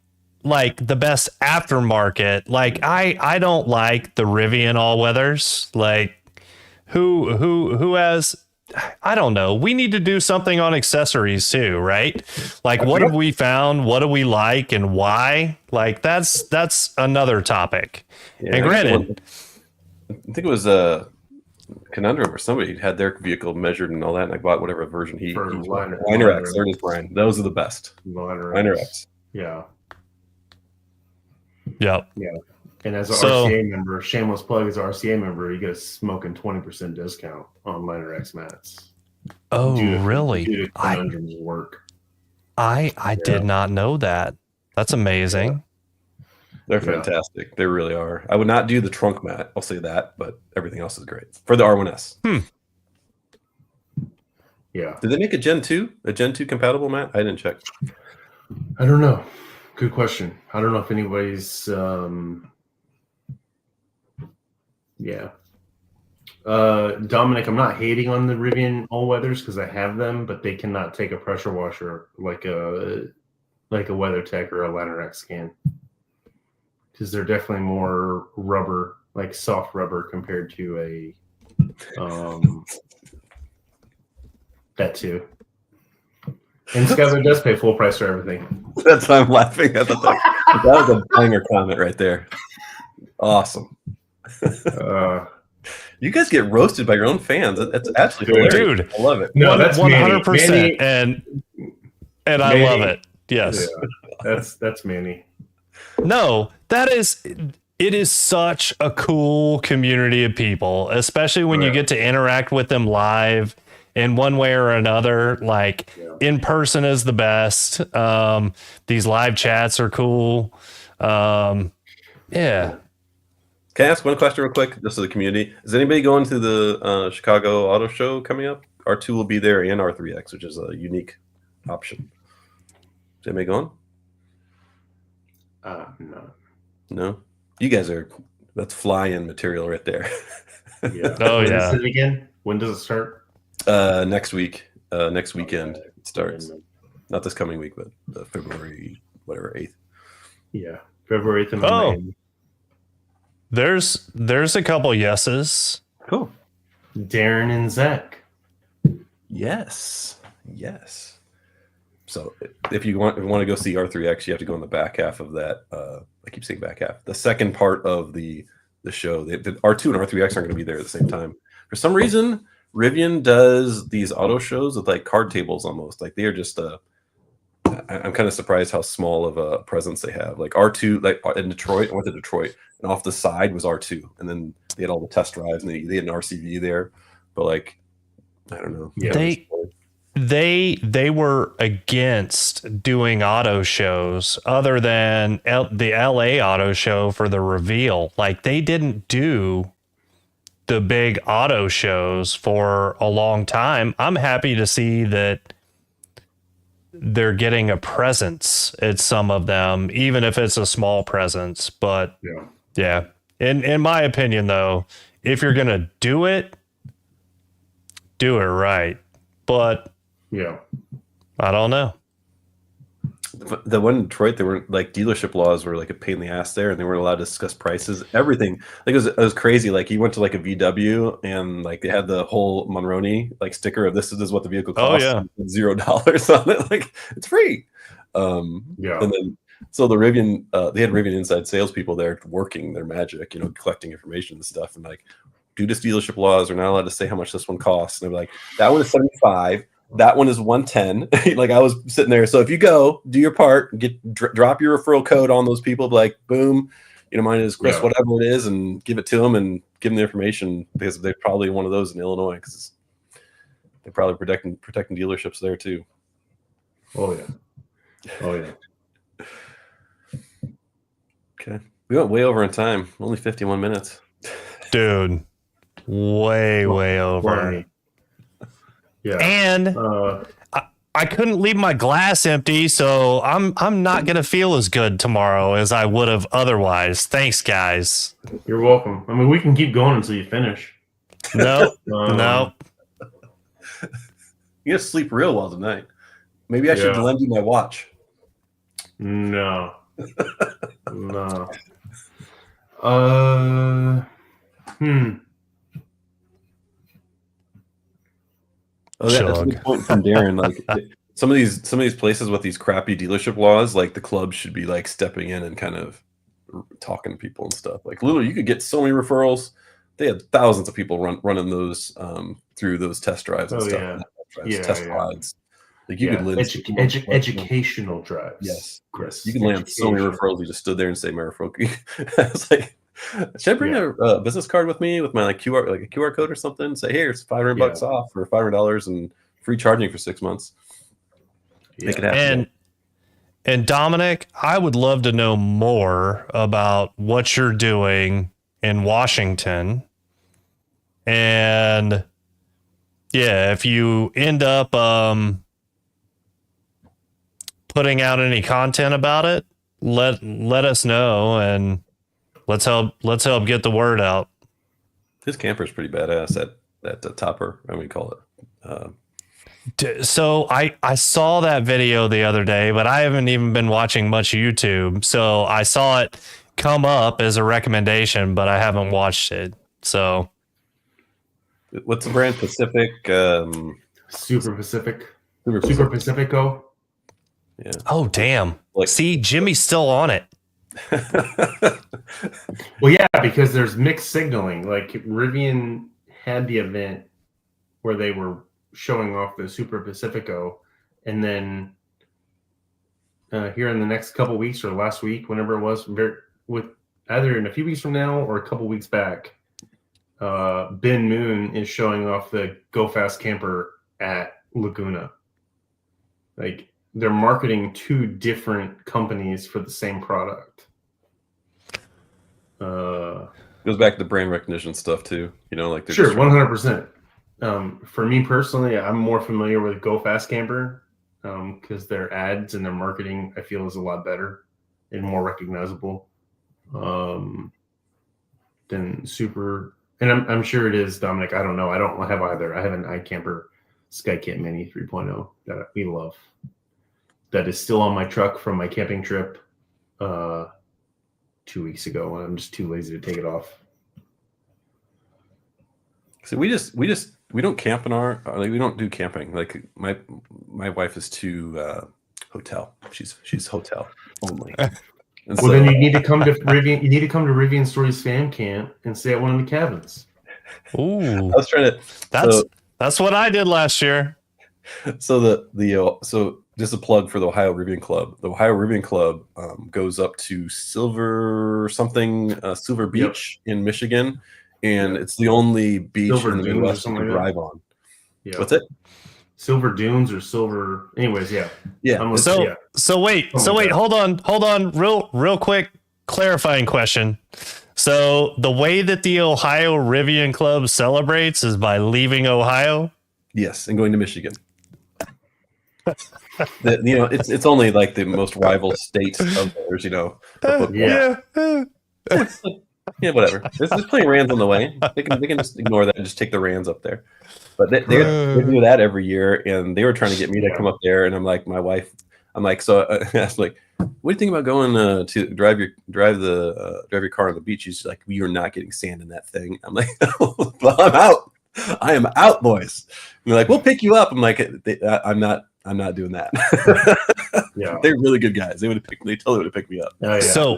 like the best aftermarket. Like I don't like the Rivian all weathers. Like who has, I don't know. We need to do something on accessories too, right? Like what have we found? What do we like and why? Like that's another topic. Yeah, and granted, I think it was a Conundrum or somebody had their vehicle measured and all that, and I bought whatever version he Liner X. There it is, Brian. Those are the best. Liner X. Yeah. Yep. Yeah. And as an RCA member, shameless plug, as an RCA member, you get a smoking 20% discount on Liner X mats. Oh, really? Conundrum's work. I did not know that. That's amazing. Yeah. They're fantastic. Yeah. They really are. I would not do the trunk mat. I'll say that, but everything else is great for the R1S. Yeah. Did they make a Gen 2 compatible mat? I didn't check. I don't know. Good question. I don't know if anybody's. Yeah. Dominic, I'm not hating on the Rivian all-weathers because I have them, but they cannot take a pressure washer like a WeatherTech or a Liner X can. Because they're definitely more rubber, like soft rubber, compared to a that too. And Skyler does pay full price for everything. That's why I'm laughing at that was a banger comment right there. Awesome. You guys get roasted by your own fans. That's actually hilarious. Dude, I love it. No, that's 100%, and I love it. Yes, yeah, that's Manny. No, it is such a cool community of people, especially when you get to interact with them live in one way or another. Like in person is the best. These live chats are cool. Yeah. Can I ask one question real quick, just to the community? Is anybody going to the Chicago Auto Show coming up? R2 will be there and R3X, which is a unique option. Is anybody going? No. No? You guys are, that's fly-in material right there. Yeah. Oh, When yeah. is it again? When does it start? Next week. Next weekend it starts. And, Not this coming week, but February, whatever, 8th. yeah. February 8th in Oh. Miami. There's a couple yeses. Cool. Darren and Zach. Yes. Yes. So if you want to go see R3X, you have to go in the back half of that. I keep saying back half. The second part of the show. The R2 and R3X aren't going to be there at the same time. For some reason, Rivian does these auto shows with like card tables almost. Like they are just I'm kind of surprised how small of a presence they have. Like R2, like in Detroit, I went to Detroit, and off the side was R2, and then they had all the test drives, and they had an RCV there. But like, I don't know. Yeah. They were against doing auto shows other than the LA auto show for the reveal. Like they didn't do the big auto shows for a long time. I'm happy to see that they're getting a presence at some of them, even if it's a small presence. But yeah. In my opinion, though, if you're gonna do it right. But Yeah. I don't know. The one in Detroit, they weren't like dealership laws were like a pain in the ass there, and they weren't allowed to discuss prices. Everything like it was crazy. Like you went to like a VW, and like they had the whole Monroney like sticker of this is what the vehicle costs. Oh, yeah. $0 on it. Like it's free. Yeah. And then so the Rivian, they had Rivian inside salespeople there working their magic, you know, collecting information and stuff, and like due to dealership laws, we're not allowed to say how much this one costs. And they're like, that one is 75. That one is 110. Like I was sitting there. So if you go do your part, drop your referral code on those people, like boom, you know, mine is Chris, whatever it is, and give it to them and give them the information because they're probably one of those in Illinois because they're probably protecting dealerships there too. Oh yeah. Oh yeah. Okay, we went way over in time. Only 51 minutes. Dude, way over. Yeah. And I couldn't leave my glass empty, so I'm not gonna feel as good tomorrow as I would have otherwise. Thanks, guys. You're welcome. I mean, we can keep going until you finish. No, no. You gotta sleep real well tonight. Maybe I should lend you my watch. No. No. Oh, that's a good point from Darren. Like some of these places with these crappy dealership laws, like the clubs should be like stepping in and kind of talking to people and stuff. Like literally, you could get so many referrals. They had thousands of people running those through those test drives and stuff. Test rides. Like you could land educational drives. Yes, Chris. You can land so many referrals. You just stood there and say referral. I was like, should I bring a business card with me with my like a QR code or something? Say, here, it's $500 off for $500 and free charging for 6 months. Make it happen. And Dominic, I would love to know more about what you're doing in Washington. And yeah, if you end up putting out any content about it, let us know and let's help get the word out. His camper's pretty badass. That topper, I mean, call it. So I saw that video the other day, but I haven't even been watching much YouTube. So I saw it come up as a recommendation, but I haven't watched it. So what's the brand? Pacific? Super Pacific. Super Pacifico. Yeah. Oh damn! Like, see, Jimmy's still on it. Well, yeah, because there's mixed signaling. Like Rivian had the event where they were showing off the Super Pacifico, and then here in the next couple weeks or last week, whenever it was, with either in a few weeks from now or a couple weeks back, Ben Moon is showing off the Go Fast Camper at Laguna. Like they're marketing two different companies for the same product. Goes back to the brand recognition stuff too. You know, like Sure, 100%. For me personally, I'm more familiar with Go Fast Camper because their ads and their marketing I feel is a lot better and more recognizable than Super. And I'm sure it is, Dominic. I don't know. I don't have either. I have an iCamper Skycamp Mini 3.0 that we love. That is still on my truck from my camping trip 2 weeks ago, and I'm just too lazy to take it off. So we don't camp in our like we don't do camping. Like my wife is too hotel. She's hotel only. And Well, then you need to come to Rivian. You need to come to Rivian Stories Fan Camp and stay at one of the cabins. Ooh, I was trying to. That's what I did last year. So so just a plug for the Ohio Rivian Club. The Ohio Rivian Club goes up to Silver Beach in Michigan, and it's the only beach Silver in the Dunes or Midwest you something can like that? drive on. Yeah. What's it? Silver Dunes or Silver. Anyways, yeah. Yeah. So wait, hold on, real quick clarifying question. So the way that the Ohio Rivian Club celebrates is by leaving Ohio? Yes, and going to Michigan. You know, it's only like the most rival state of theirs, you know. For football. Yeah, whatever. There's plenty of Rands on the way. They can just ignore that and just take the Rands up there. But they do that every year, and they were trying to get me to come up there, and I'm like, my wife, I'm like, so I was like, what do you think about going to drive your car on the beach? She's like, you're not getting sand in that thing. I'm like, well, I'm out. I am out, boys. And they're like, we'll pick you up. I'm like, I'm not doing that. Yeah, they're really good guys. They totally would have picked me up. Oh, yeah.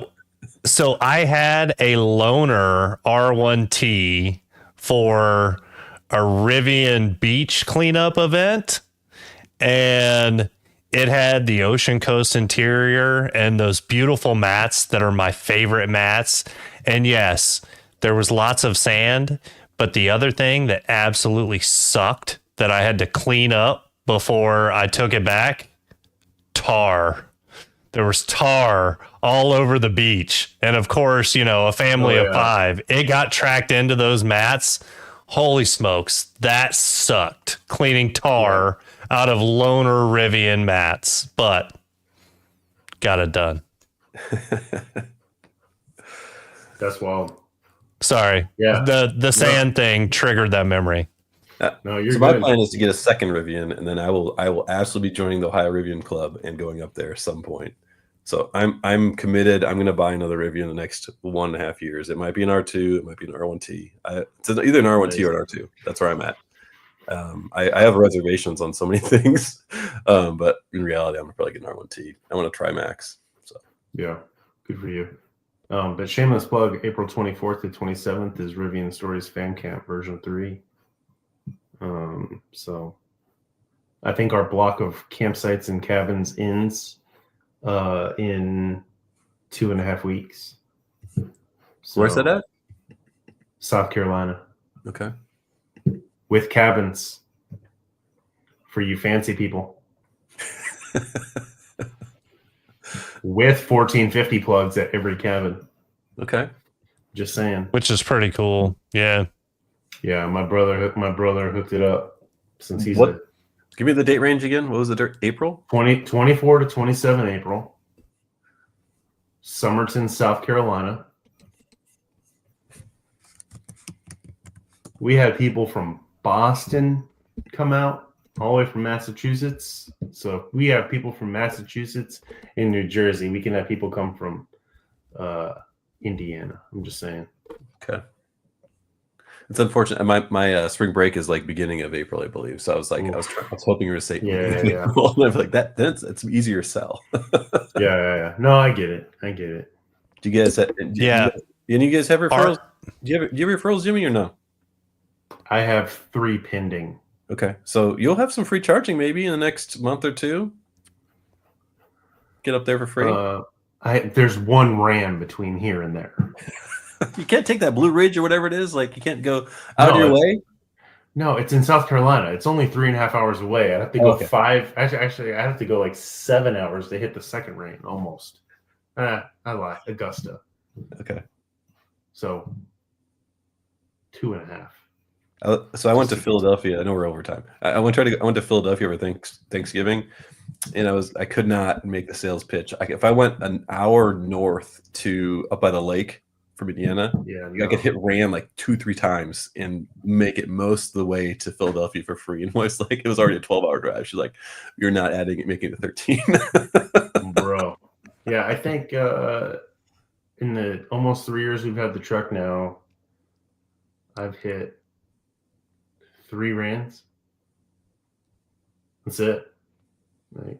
So I had a loaner R1T for a Rivian beach cleanup event, and it had the ocean coast interior and those beautiful mats that are my favorite mats. And yes, there was lots of sand, but the other thing that absolutely sucked that I had to clean up before I took it back, tar. There was tar all over the beach. And of course, you know, a family of 5, it got tracked into those mats. Holy smokes, that sucked. Cleaning tar out of loaner Rivian mats, but got it done. That's wild. Sorry. Yeah. The sand thing triggered that memory. No, you're so good. my plan is to get a second Rivian, and then I will absolutely be joining the Ohio Rivian Club and going up there at some point. So I'm committed. I'm going to buy another Rivian in the next 1.5 years. It might be an R2. It might be an R1T. It's either an R1T or an R2. That's where I'm at. I have reservations on so many things, but in reality, I'm probably getting an R1T. I want to try Max. So Yeah, good for you. But shameless plug, April 24th to 27th is Rivian Stories Fan Camp version 3. So I think our block of campsites and cabins ends in 2.5 weeks. So, where's that at? South Carolina. Okay. With cabins for you fancy people. With 1450 plugs at every cabin. Okay. Just saying. Which is pretty cool. Yeah. Yeah, my brother hooked it up since he's What? Give me the date range again. What was the April? 24 to 27 April. Somerton, South Carolina. We had people from Boston come out, all the way from Massachusetts. So if we have people from Massachusetts and New Jersey, we can have people come from Indiana. I'm just saying. Okay. It's unfortunate. My spring break is like beginning of April, I believe. So I was like, I was hoping you were saying, Yeah. Well, I'm like that. That's an easier sell. Yeah. No, I get it. Do you guys? You guys have referrals? Do you have referrals, Jimmy, or no? I have 3 pending. Okay, so you'll have some free charging maybe in the next month or 2. Get up there for free. There's 1 RAM between here and there. You can't take that Blue Ridge or whatever it is. Like you can't go out of your way. No, it's in South Carolina. It's only 3.5 hours away. I'd have to go Okay. 5. Actually, I have to go like 7 hours to hit the second rain almost. I lie. Augusta. Okay. So 2.5. So I went to Philadelphia. I know we're overtime. I went to Philadelphia for Thanksgiving, and I could not make the sales pitch. If I went an hour north to up by the lake from Indiana, Yeah, I could hit Ram like 2-3 times and make it most of the way to Philadelphia for free. And it was already a 12-hour drive. She's like, "You're not adding it, making it 13." bro. Yeah, I think in the almost 3 years we've had the truck now, I've hit 3 Rans. That's it. Like,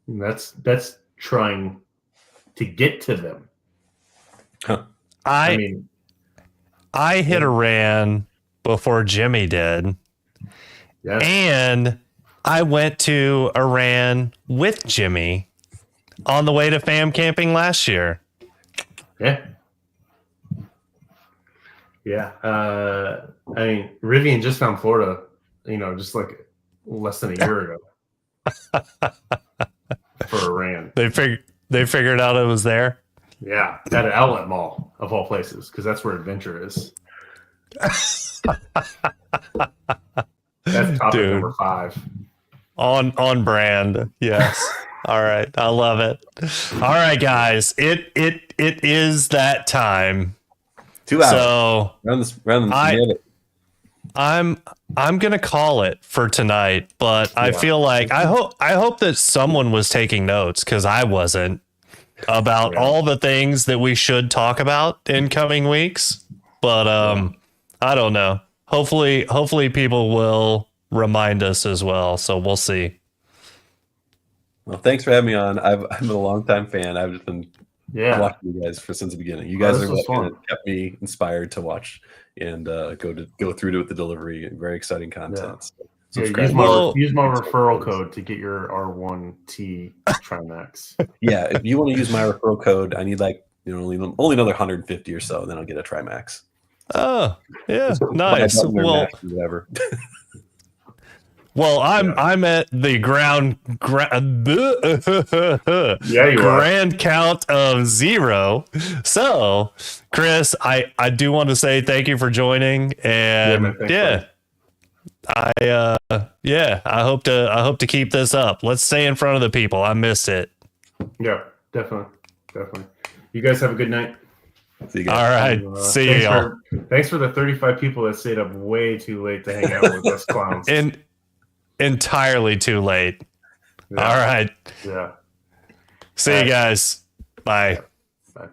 that's trying to get to them. Huh. I mean, I hit a Ran before Jimmy did. yeah. And I went to Iran with Jimmy on the way to fam camping last year. Yeah. Yeah. I mean, Rivian just found Florida, just like less than a year ago for a Ran. They figured out it was there. Yeah. At an outlet mall of all places, because that's where adventure is. That's topic Dude. number 5. On brand. Yes. All right. I love it. All right, guys. It is that time. 2 hours. So I'm gonna call it for tonight, but I feel like I hope that someone was taking notes, because I wasn't, about all the things that we should talk about in coming weeks. But I don't know. Hopefully people will remind us as well. So we'll see. Well, thanks for having me on. I'm a longtime fan. I've just been watching you guys since the beginning. You guys are what kind of kept me inspired to watch and go through it with the delivery. Very exciting content. Yeah. Use my referral code to get your R1T Trimax. Yeah, if you want to use my referral code, I need only another 150 or so, then I'll get a Trimax. Oh, yeah, nice. Well, whatever. Well, I'm at the grand count of 0. So, Chris, I do want to say thank you for joining, and I hope to keep this up. Let's stay in front of the people. I missed it. Yeah, definitely. You guys have a good night. See you guys. All right. See y'all. Thanks for the 35 people that stayed up way too late to hang out with us clowns. Entirely too late. Yeah. All right. Yeah. See you guys. Bye. Bye.